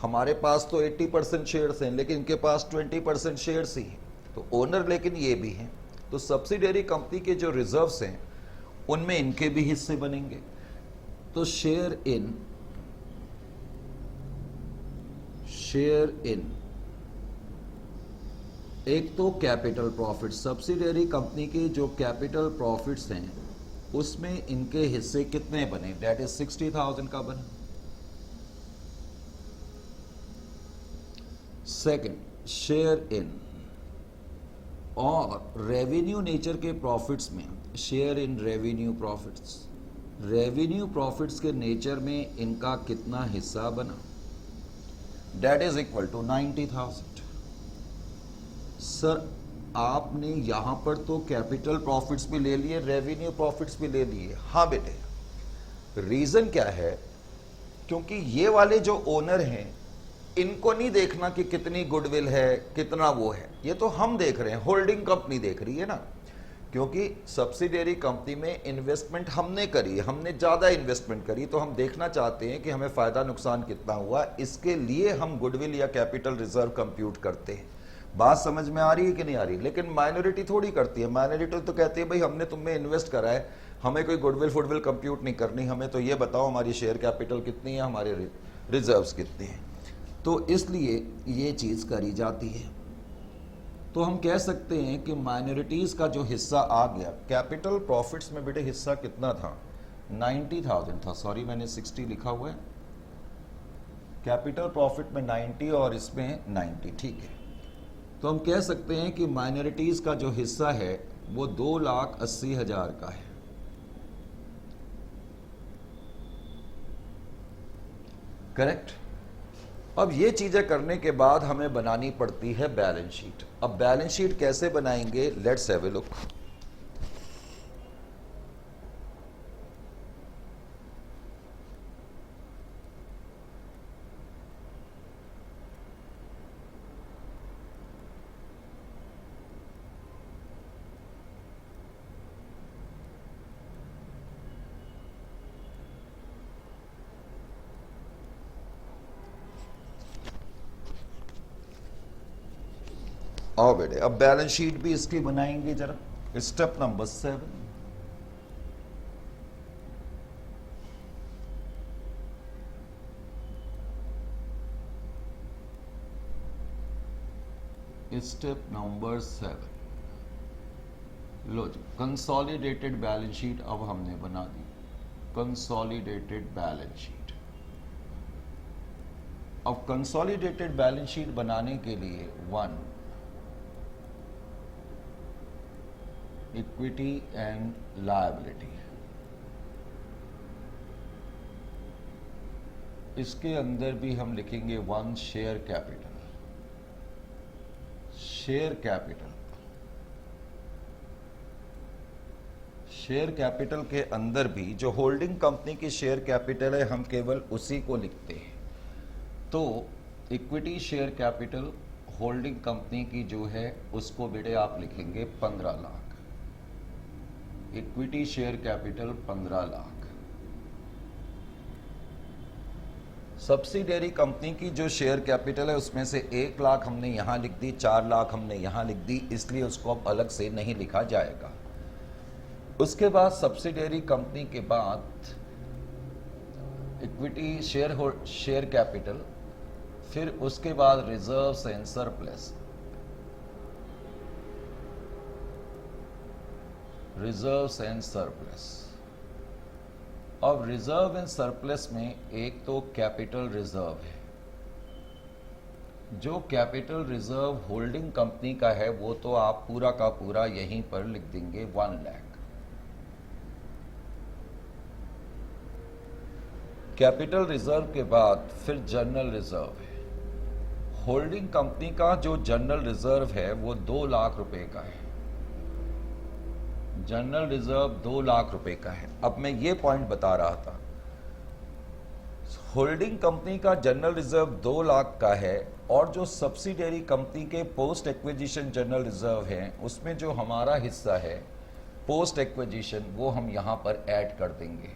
हमारे पास तो 80% शेयर्स हैं, लेकिन इनके पास 20% शेयर्स ही हैं, तो ओनर लेकिन ये भी हैं। तो सब्सिडियरी कंपनी के जो रिजर्व्स हैं उनमें इनके भी हिस्से बनेंगे। तो शेयर इन एक तो कैपिटल प्रॉफिट, सब्सिडियरी कंपनी के जो कैपिटल प्रॉफिट्स हैं उसमें इनके हिस्से कितने बने? डेट इज 60,000 का बना। सेकंड, शेयर इन और रेवेन्यू नेचर के प्रॉफिट्स में share in revenue profits. Revenue profits के नेचर में इनका कितना हिस्सा बना? That is equal to 90,000। Sir आपने यहां पर तो कैपिटल प्रॉफिट्स भी ले लिए, रेवेन्यू प्रॉफिट्स भी ले लिए। हाँ बेटे, रीजन क्या है? क्योंकि ये वाले जो ओनर हैं इनको नहीं देखना कि कितनी गुडविल है, कितना वो है, ये तो हम देख रहे हैं, होल्डिंग कंपनी देख रही है ना। क्योंकि सब्सिडियरी कंपनी में इन्वेस्टमेंट हमने करी, हमने ज़्यादा इन्वेस्टमेंट करी, तो हम देखना चाहते हैं कि हमें फ़ायदा नुकसान कितना हुआ। इसके लिए हम गुडविल या कैपिटल रिजर्व कंप्यूट करते हैं। बात समझ में आ रही है कि नहीं आ रही? लेकिन माइनॉरिटी थोड़ी करती है। माइनॉरिटी तो कहती है भाई हमने तुम में इन्वेस्ट करा है, हमें कोई गुडविल फुडविल कंप्यूट नहीं करनी, हमें तो ये बताओ हमारी शेयर कैपिटल कितनी है, हमारे रिजर्व्स कितने हैं। तो इसलिए ये चीज़ करी जाती है। तो हम कह सकते हैं कि माइनॉरिटीज़ का जो हिस्सा आ गया कैपिटल प्रॉफिट्स में, बेटे हिस्सा कितना था? 90,000 था। सॉरी मैंने 60 लिखा हुआ है। कैपिटल प्रॉफिट में 90 और इसमें 90, ठीक है। तो हम कह सकते हैं कि माइनॉरिटीज़ का जो हिस्सा है वो 2,80,000 का है। करेक्ट। अब ये चीज़ें करने के बाद हमें बनानी पड़ती है बैलेंस शीट। अब बैलेंस शीट कैसे बनाएंगे? Let's have a look. आओ बेटे, अब बैलेंस शीट भी इसकी बनाएंगे जरा। Step number 7। स्टेप नंबर 7, लो जी, कंसोलिडेटेड बैलेंस शीट अब हमने बना दी। Consolidated balance sheet. अब कंसोलिडेटेड बैलेंस शीट बनाने के लिए 1, इक्विटी एंड लायबिलिटी, इसके अंदर भी हम लिखेंगे 1 share capital. Share capital, share capital के अंदर भी जो होल्डिंग कंपनी की शेयर कैपिटल है हम केवल उसी को लिखते हैं। तो equity share capital holding company की जो है उसको बेटे आप लिखेंगे 15 lakh. Equity share capital 15 lakh. Subsidiary company की जो शेयर कैपिटल है उसमें से 1 लाख हमने यहां लिख दी, 4 लाख हमने यहां लिख दी, इसलिए उसको अब अलग से नहीं लिखा जाएगा। उसके बाद सब्सिडियरी कंपनी के बाद इक्विटी शेयर कैपिटल, फिर उसके बाद reserves and surplus. Reserves and surplus. अब रिजर्व एंड सरप्लस में एक तो कैपिटल रिजर्व है। जो कैपिटल रिजर्व होल्डिंग कंपनी का है वो तो आप पूरा का पूरा यहीं पर लिख देंगे 1 लाख। कैपिटल रिजर्व के बाद फिर जनरल रिजर्व है। होल्डिंग कंपनी का जो जनरल रिजर्व है वो 2 लाख रुपए का है। जनरल रिजर्व 2 लाख रुपए का है। अब मैं ये पॉइंट बता रहा था, होल्डिंग कंपनी का जनरल रिजर्व 2 लाख का है और जो सब्सिडियरी कंपनी के पोस्ट एक्विजिशन जनरल रिजर्व है उसमें जो हमारा हिस्सा है पोस्ट एक्विजिशन वो हम यहां पर ऐड कर देंगे,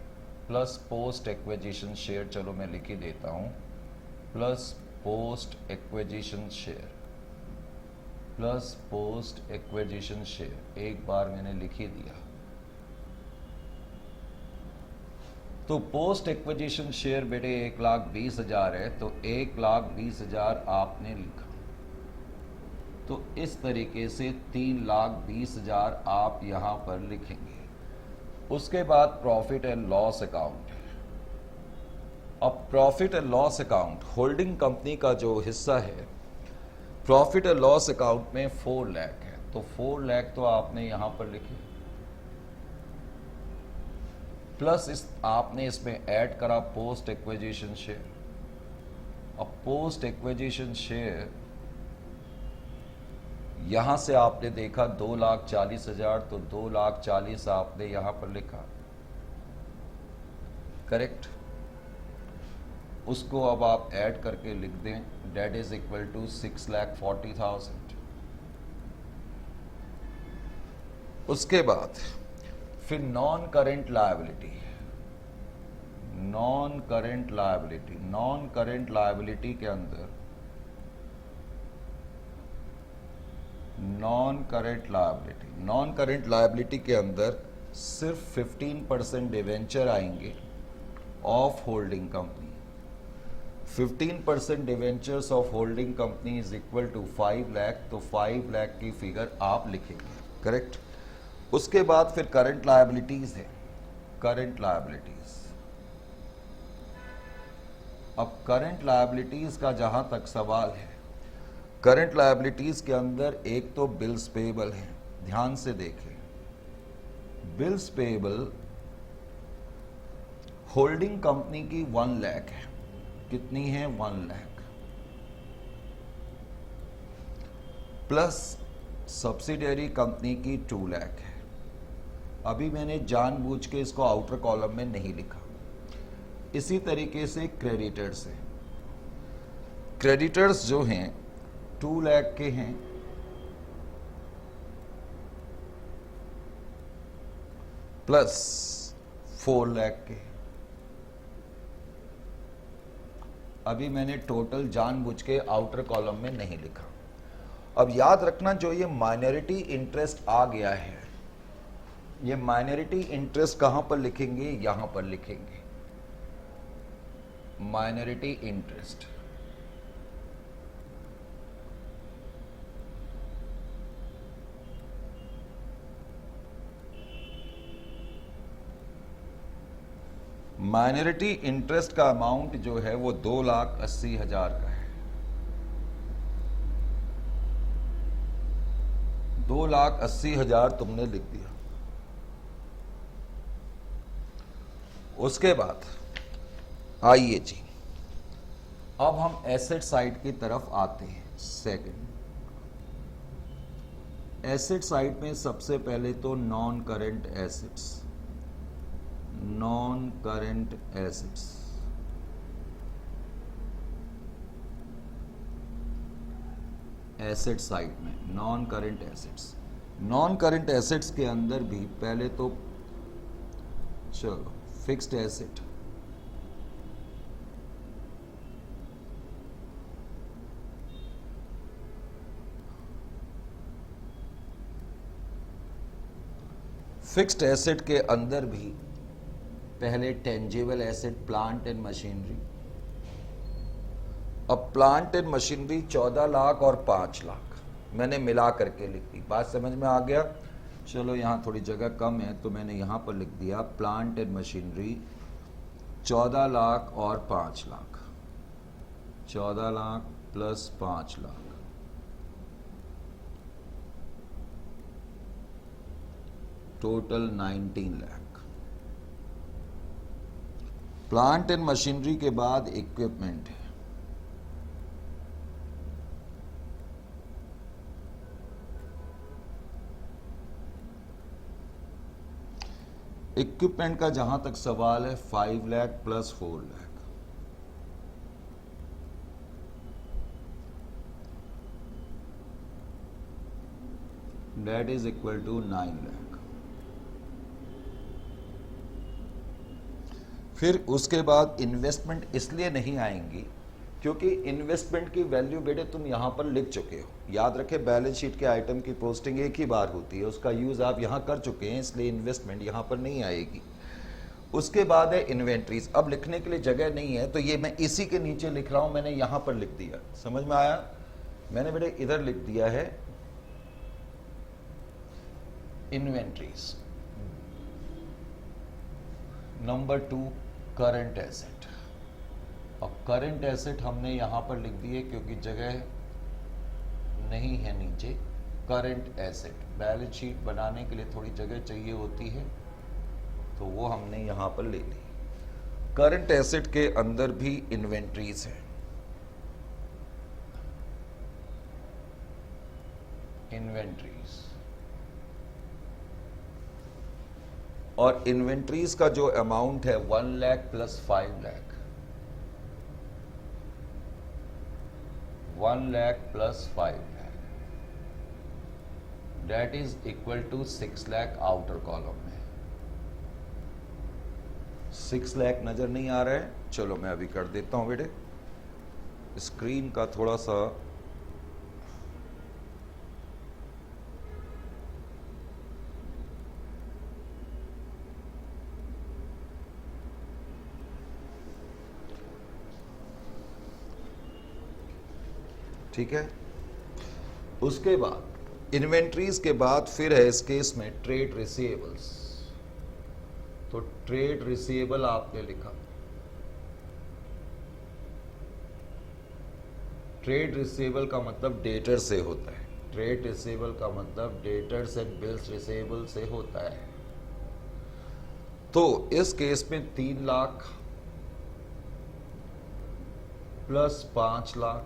प्लस पोस्ट एक्विजिशन शेयर, चलो मैं लिख ही देता हूं, plus post acquisition share, plus post acquisition share, एक बार मैंने लिख ही दिया। तो पोस्ट एक्विजिशन शेयर बेटे 1,20,000 है, तो 1,20,000 आपने लिखा। तो इस तरीके से 3,20,000 आप यहां पर लिखेंगे। उसके बाद प्रॉफिट एंड लॉस अकाउंट है। अब profit and loss account holding company का जो हिस्सा है, प्रॉफिट एंड लॉस अकाउंट में 4 लाख है, तो 4 लाख तो आपने यहां पर लिखे, प्लस आपने इसमें ऐड करा पोस्ट एक्विजिशन शेयर। अब पोस्ट एक्विजिशन शेयर यहां से आपने देखा 2,40,000, तो 2,40,000 आपने यहां पर लिखा, करेक्ट। उसको अब आप ऐड करके लिख दें, डेट इज इक्वल टू 6,40,000। उसके बाद फिर non current liability, non current liability, non current liability के अंदर नॉन करेंट लायबिलिटी के अंदर सिर्फ 15% डिवेंचर आएंगे of holding company. 15% debentures of holding company is equal to 5 lakh, तो 5 लाख की फिगर आप लिखेंगे, करेक्ट। उसके बाद फिर करंट लायबिलिटीज है, करंट लायबिलिटीज। अब करंट लायबिलिटीज का जहां तक सवाल है, करंट लायबिलिटीज के अंदर एक तो बिल्स पेएबल है, ध्यान से देखें। बिल्स पेएबल होल्डिंग कंपनी की 1 लाख है, कितनी है 1 लाख, प्लस सब्सिडियरी कंपनी की 2 लाख है। अभी मैंने जानबूझ के इसको आउटर कॉलम में नहीं लिखा। इसी तरीके से क्रेडिटर्स है, क्रेडिटर्स जो हैं 2 लाख के हैं, प्लस 4 लाख के। अभी मैंने टोटल जानबूझ के आउटर कॉलम में नहीं लिखा। अब याद रखना, जो ये माइनॉरिटी इंटरेस्ट आ गया है, ये माइनॉरिटी इंटरेस्ट कहां पर लिखेंगे, यहां पर लिखेंगे, माइनॉरिटी इंटरेस्ट। माइनॉरिटी इंटरेस्ट का अमाउंट जो है वो 2,80,000 का है। 2,80,000 तुमने लिख दिया। उसके बाद आइए जी, अब हम एसेट साइड की तरफ आते हैं। सेकंड, एसेट साइड में सबसे पहले तो non current assets, non current assets. Asset side में non current assets, non current assets के अंदर भी पहले तो चलो फिक्स्ड एसेट, फिक्स्ड एसेट के अंदर भी पहले tangible asset, plant and machinery. अब प्लांट एंड मशीनरी 14 लाख और 5 लाख मैंने मिला करके लिख दी। बात समझ में आ गया? चलो यहाँ थोड़ी जगह कम है तो मैंने यहाँ पर लिख दिया प्लांट एंड मशीनरी 14 लाख और 5 lakh, 14 lakh plus 5 lakh, total 19 lakh. Plant and machinery के बाद इक्विपमेंट है, इक्विपमेंट का जहां तक सवाल है 5 lakh plus 4 lakh, that is equal to 9 lakh. फिर उसके बाद इन्वेस्टमेंट इसलिए नहीं आएंगी क्योंकि इन्वेस्टमेंट की वैल्यू बेटे तुम यहां पर लिख चुके हो। याद रखें, बैलेंस शीट के आइटम की पोस्टिंग एक ही बार होती है, उसका यूज आप यहां कर चुके हैं, इसलिए इन्वेस्टमेंट यहां पर नहीं आएगी। उसके बाद है इन्वेंट्रीज। अब लिखने के लिए जगह नहीं है तो ये मैं इसी के नीचे लिख रहा हूं, मैंने यहां पर लिख दिया। समझ में आया? मैंने बेटे इधर लिख दिया है इन्वेंट्रीज। Number 2 current asset. अब करंट एसेट हमने यहां पर लिख दिए क्योंकि जगह नहीं है नीचे। करंट एसेट, बैलेंस शीट बनाने के लिए थोड़ी जगह चाहिए होती है तो वो हमने यहां पर ले ली। करंट एसेट के अंदर भी इन्वेंट्रीज है, इन्वेंट्रीज। और इन्वेंट्रीज का जो अमाउंट है 1 lakh plus 5 lakh, 1 lakh plus 5 lakh, that is equal to 6 lakh outer column में। 6 लाख नजर नहीं आ रहा है, चलो मैं अभी कर देता हूं बेटे, स्क्रीन का थोड़ा सा ठीक है। उसके बाद इन्वेंट्रीज के बाद फिर है इस केस में ट्रेड रिसीवेबल्स। तो ट्रेड रिसीवेबल आपने लिखा, ट्रेड रिसीवेबल का मतलब डेटर से होता है, ट्रेड रिसीवेबल का मतलब डेटर्स एंड बिल्स रिसीवेबल से होता है। तो इस केस में 3 लाख प्लस 5 लाख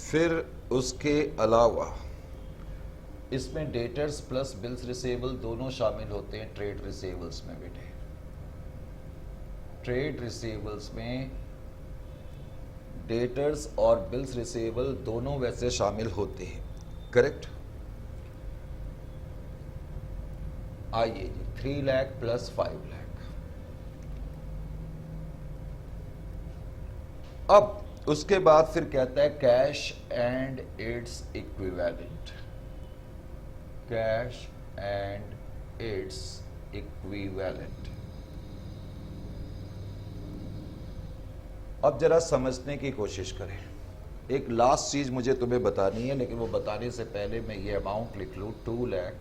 फिर उसके अलावा इसमें डेटर्स प्लस बिल्स रिसीवेबल दोनों शामिल होते हैं ट्रेड रिसीवेबल्स में बेटे। ट्रेड रिसीवेबल्स में डेटर्स और बिल्स रिसीवेबल दोनों वैसे शामिल होते हैं, करेक्ट। आइए जी, 3 लाख प्लस 5 लाख। अब उसके बाद फिर कहता है cash and its equivalent, cash and its equivalent. अब जरा समझने की कोशिश करें। एक लास्ट चीज मुझे तुम्हें बतानी है, लेकिन वो बताने से पहले मैं ये अमाउंट लिख लूं, 2 लाख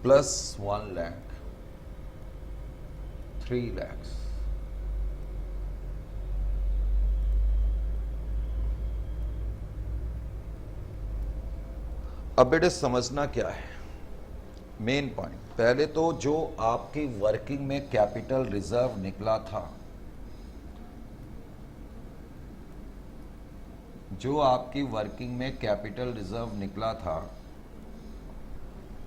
प्लस 1 लाख, 3 लाख। अब बेटे समझना क्या है मेन पॉइंट। पहले तो जो आपकी वर्किंग में कैपिटल रिजर्व निकला था, जो आपकी वर्किंग में कैपिटल रिजर्व निकला था,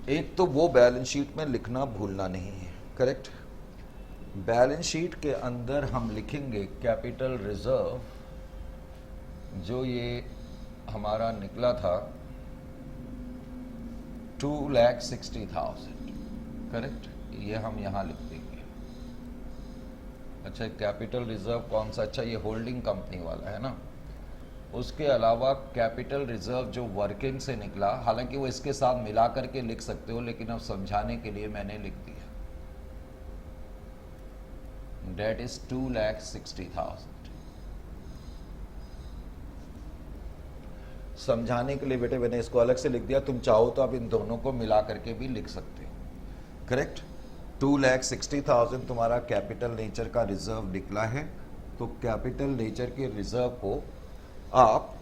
एक तो वो बैलेंस शीट में लिखना भूलना नहीं है, करेक्ट। बैलेंस शीट के अंदर हम लिखेंगे कैपिटल रिजर्व, जो ये हमारा निकला था 2,60,000, करेक्ट। ये हम यहां लिख देंगे। अच्छा, कैपिटल रिजर्व कौन सा? अच्छा, ये होल्डिंग कंपनी वाला है ना। उसके अलावा कैपिटल रिजर्व जो वर्किंग से निकला, हालांकि वो इसके साथ मिला करके लिख सकते हो, लेकिन अब समझाने के लिए मैंने लिख दिया, डेट इज 2,60,000। समझाने के लिए बेटे मैंने इसको अलग से लिख दिया, तुम चाहो तो आप इन दोनों को मिला करके भी लिख सकते हो, करेक्ट। 2,60,000 तुम्हारा कैपिटल नेचर का रिजर्व निकला है। तो कैपिटल नेचर के रिजर्व को आप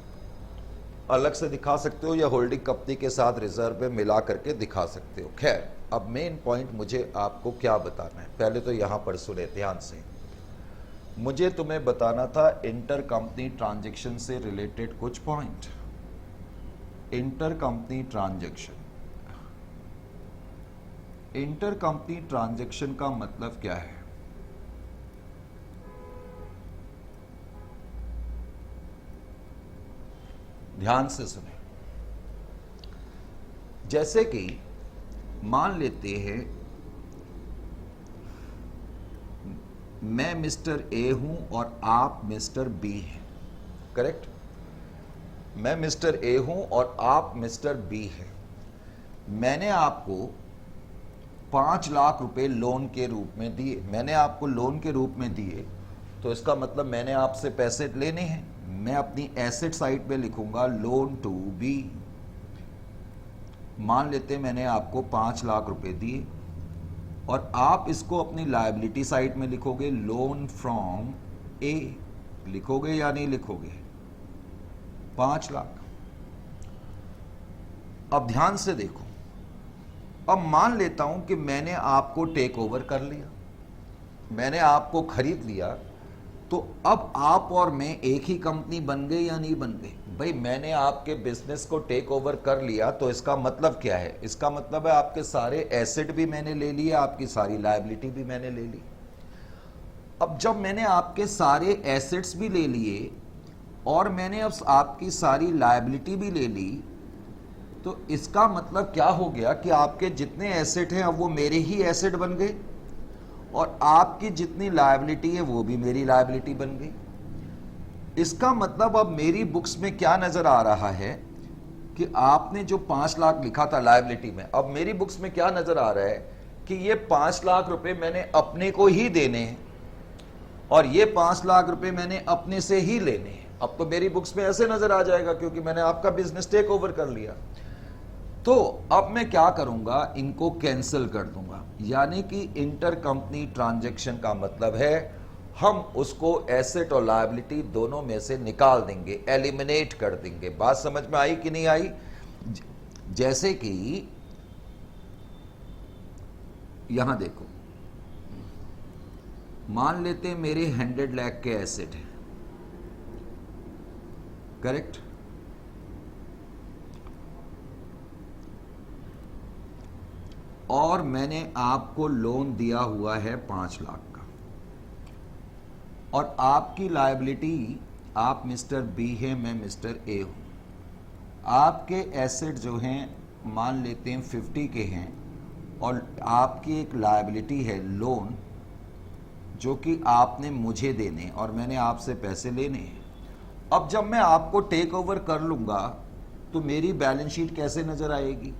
अलग से दिखा सकते हो या होल्डिंग कंपनी के साथ रिजर्व में मिला करके दिखा सकते हो। खैर, अब मेन पॉइंट मुझे आपको क्या बताना है, पहले तो यहां पर सुने ध्यान से। मुझे तुम्हें बताना था इंटर कंपनी ट्रांजैक्शन से रिलेटेड कुछ point. Inter company transaction, inter company transaction का मतलब क्या है? ध्यान से सुने। जैसे कि मान लेते हैं मैं मिस्टर ए हूं और आप मिस्टर बी हैं, करेक्ट। मैं मिस्टर ए हूं और आप मिस्टर बी हैं। मैंने आपको 5 लाख रुपए लोन के रूप में दिए। मैंने आपको लोन के रूप में दिए, तो इसका मतलब मैंने आपसे पैसे लेने हैं। मैं अपनी एसेट साइड पे लिखूंगा लोन टू बी। मान लेते मैंने आपको 5 लाख रुपए दिए, और आप इसको अपनी लायबिलिटी साइड में लिखोगे लोन फ्रॉम ए। लिखोगे या नहीं लिखोगे? 5 लाख। अब ध्यान से देखो, अब मान लेता हूं कि मैंने आपको टेक ओवर कर लिया, मैंने आपको खरीद लिया, तो अब आप और मैं एक ही कंपनी बन गए या नहीं बन गए? भाई, मैंने आपके बिजनेस को टेक ओवर कर लिया, तो इसका मतलब क्या है? इसका मतलब है आपके सारे एसेट भी मैंने ले लिए, आपकी सारी लायबिलिटी भी मैंने ले ली। अब जब मैंने आपके सारे एसेट्स भी ले लिए, और मैंने अब आपकी सारी लायबिलिटी भी ले ली, तो इसका मतलब क्या हो गया कि आपके जितने एसेट हैं अब वो मेरे ही एसेट बन गए और आपकी जितनी लायबिलिटी है वो भी मेरी लायबिलिटी बन गई। इसका मतलब अब मेरी बुक्स में क्या नजर आ रहा है कि आपने जो 5 लाख लिखा था लायबिलिटी में, अब मेरी बुक्स में क्या नजर आ रहा है कि ये 5 लाख रुपए मैंने अपने को ही देने हैं और ये 5 लाख रुपए मैंने अपने से ही लेने हैं। अब तो मेरी बुक्स में ऐसे नजर आ जाएगा क्योंकि मैंने आपका बिजनेस टेक ओवर कर लिया। तो अब मैं क्या करूंगा, इनको कैंसिल कर दूंगा, यानी कि इंटर कंपनी ट्रांजैक्शन का मतलब है हम उसको एसेट और लायबिलिटी दोनों में से निकाल देंगे, एलिमिनेट कर देंगे। बात समझ में आई कि नहीं आई? जैसे कि यहां देखो, मान लेते हैं मेरे 100 लाख के एसेट हैं, करेक्ट? और मैंने आपको लोन दिया हुआ है 5 लाख का और आपकी लायबिलिटी, आप मिस्टर बी है, मैं मिस्टर ए हूं। आपके एसेट जो हैं मान लेते हैं 50 के हैं और आपकी एक लायबिलिटी है लोन जो कि आपने मुझे देने और मैंने आपसे पैसे लेने हैं। अब जब मैं आपको टेक ओवर कर लूंगा तो मेरी बैलेंस शीट कैसे नजर आएगी?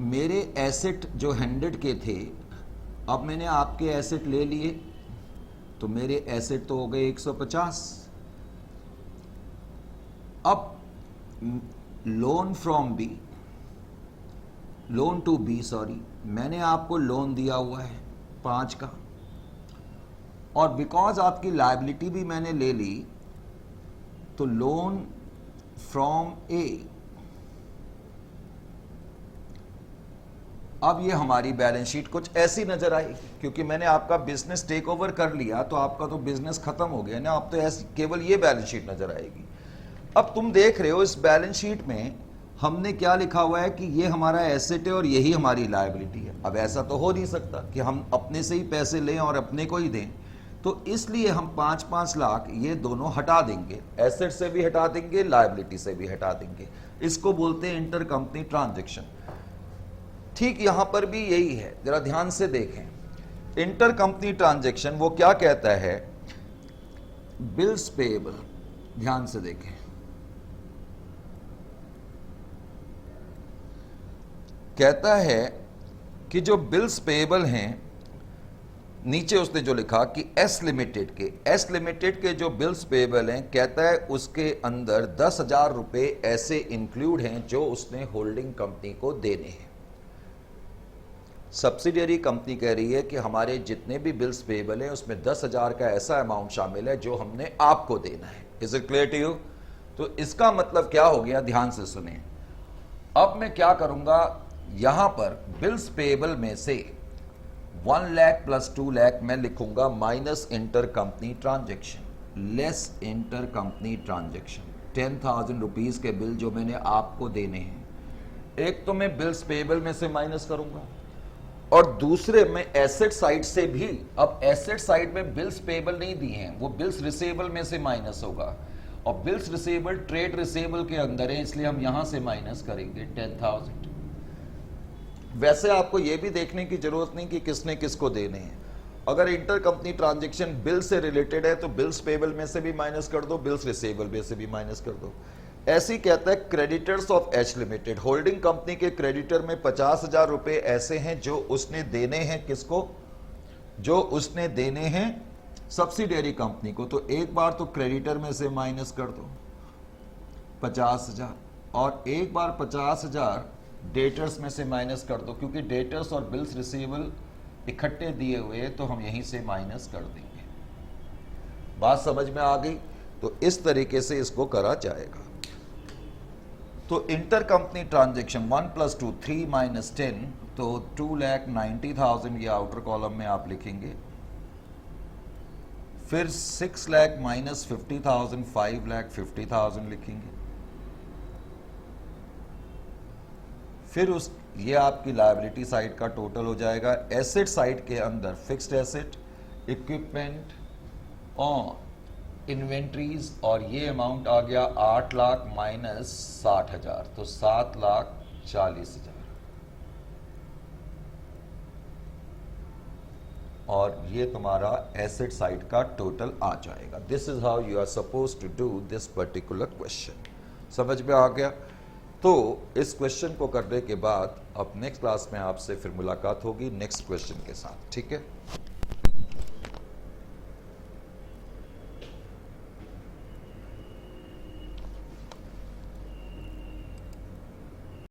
मेरे एसेट जो 100 के थे, अब मैंने आपके एसेट ले लिए तो मेरे एसेट तो हो गए 150। अब loan from B, loan to B, sorry, मैंने आपको लोन दिया हुआ है 5 का और बिकॉज आपकी लायबिलिटी भी मैंने ले ली तो लोन फ्रॉम ए, अब ये हमारी बैलेंस शीट कुछ ऐसी नजर आएगी क्योंकि मैंने आपका बिजनेस टेक ओवर कर लिया तो आपका तो बिजनेस खत्म हो गया ना। अब तो ऐसी केवल ये बैलेंस शीट नजर आएगी। अब तुम देख रहे हो इस बैलेंस शीट में हमने क्या लिखा हुआ है कि ये हमारा एसेट है और यही हमारी लायबिलिटी है। अब ऐसा तो हो नहीं सकता कि हम अपने से ही पैसे लें और अपने को ही दें, तो इसलिए हम 5-5 लाख ये दोनों हटा देंगे, एसेट से भी हटा देंगे, लायबिलिटी से भी हटा देंगे। इसको बोलते हैं इंटर कंपनी ट्रांजैक्शन। ठीक यहां पर भी यही है, जरा ध्यान से देखें। इंटर कंपनी ट्रांजैक्शन वो क्या कहता है, बिल्स पेएबल, ध्यान से देखें, कहता है कि जो बिल्स पेएबल हैं, नीचे उसने जो लिखा कि एस लिमिटेड के जो बिल्स पेएबल हैं, कहता है उसके अंदर 10,000 रुपए ऐसे इंक्लूड हैं जो उसने होल्डिंग कंपनी को देने हैं। सब्सिडियरी कंपनी कह रही है कि हमारे जितने भी बिल्स पेएबल हैं उसमें 10,000 का ऐसा अमाउंट शामिल है जो हमने आपको देना है। Is it clear to you? तो इसका मतलब क्या हो गया, ध्यान से सुने। अब मैं क्या करूंगा, यहां पर बिल्स पेएबल में से 1 लाख प्लस 2 लाख मैं लिखूंगा minus inter company transaction, less inter company transaction. 10,000 rupees के बिल जो मैंने आपको देने हैं, एक तो मैं बिल्स पेएबल में से माइनस करूंगा और दूसरे में एसेट साइड से भी। अब एसेट साइड में बिल्स पेएबल नहीं दिए हैं, वो बिल्स रिसीवेबल में से माइनस होगा और बिल्स रिसीवेबल ट्रेड रिसीवेबल के अंदर है, इसलिए हम यहां से माइनस करेंगे 10,000। वैसे आपको यह भी देखने की जरूरत नहीं कि किसने किसको देने हैं। अगर इंटर कंपनी ट्रांजैक्शन बिल से रिलेटेड है तो बिल्स पेएबल में से भी माइनस कर दो, बिल्स रिसीवेबल में से भी माइनस कर दो। ऐसे ही कहता है creditors of H limited, holding company के क्रेडिटर में 50,000 रुपए ऐसे हैं जो उसने देने हैं, किसको? जो उसने देने हैं सब्सिडियरी कंपनी को। तो एक बार तो क्रेडिटर में से माइनस कर दो 50,000 और एक बार 50,000 डेटर्स में से माइनस कर दो, क्योंकि डेटर्स और बिल्स रिसीवेबल इकट्ठे दिए हुए तो हम यहीं से माइनस कर देंगे। बात समझ में आ गई? तो इस तरीके से इसको करा जाएगा। तो इंटर कंपनी ट्रांजैक्शन 1 + 2 3 - 10, तो 2,90,000 ये आउटर कॉलम में आप लिखेंगे। फिर 6 लाख माइनस 50,000 5,50,000 लिखेंगे। फिर उस ये आपकी लायबिलिटी साइड का टोटल हो जाएगा। एसेट साइड के अंदर फिक्स्ड एसेट, इक्विपमेंट और इन्वेंट्रीज और ये अमाउंट आ गया 8 लाख माइनस 60,000, तो 7,40,000। और ये तुम्हारा एसेट साइड का टोटल आ जाएगा। This is how you are suppose to do this particular question. समझ में आ गया? तो इस क्वेश्चन को करने के बाद अब नेक्स्ट क्लास में आपसे फिर मुलाकात होगी नेक्स्ट क्वेश्चन के साथ, ठीक है?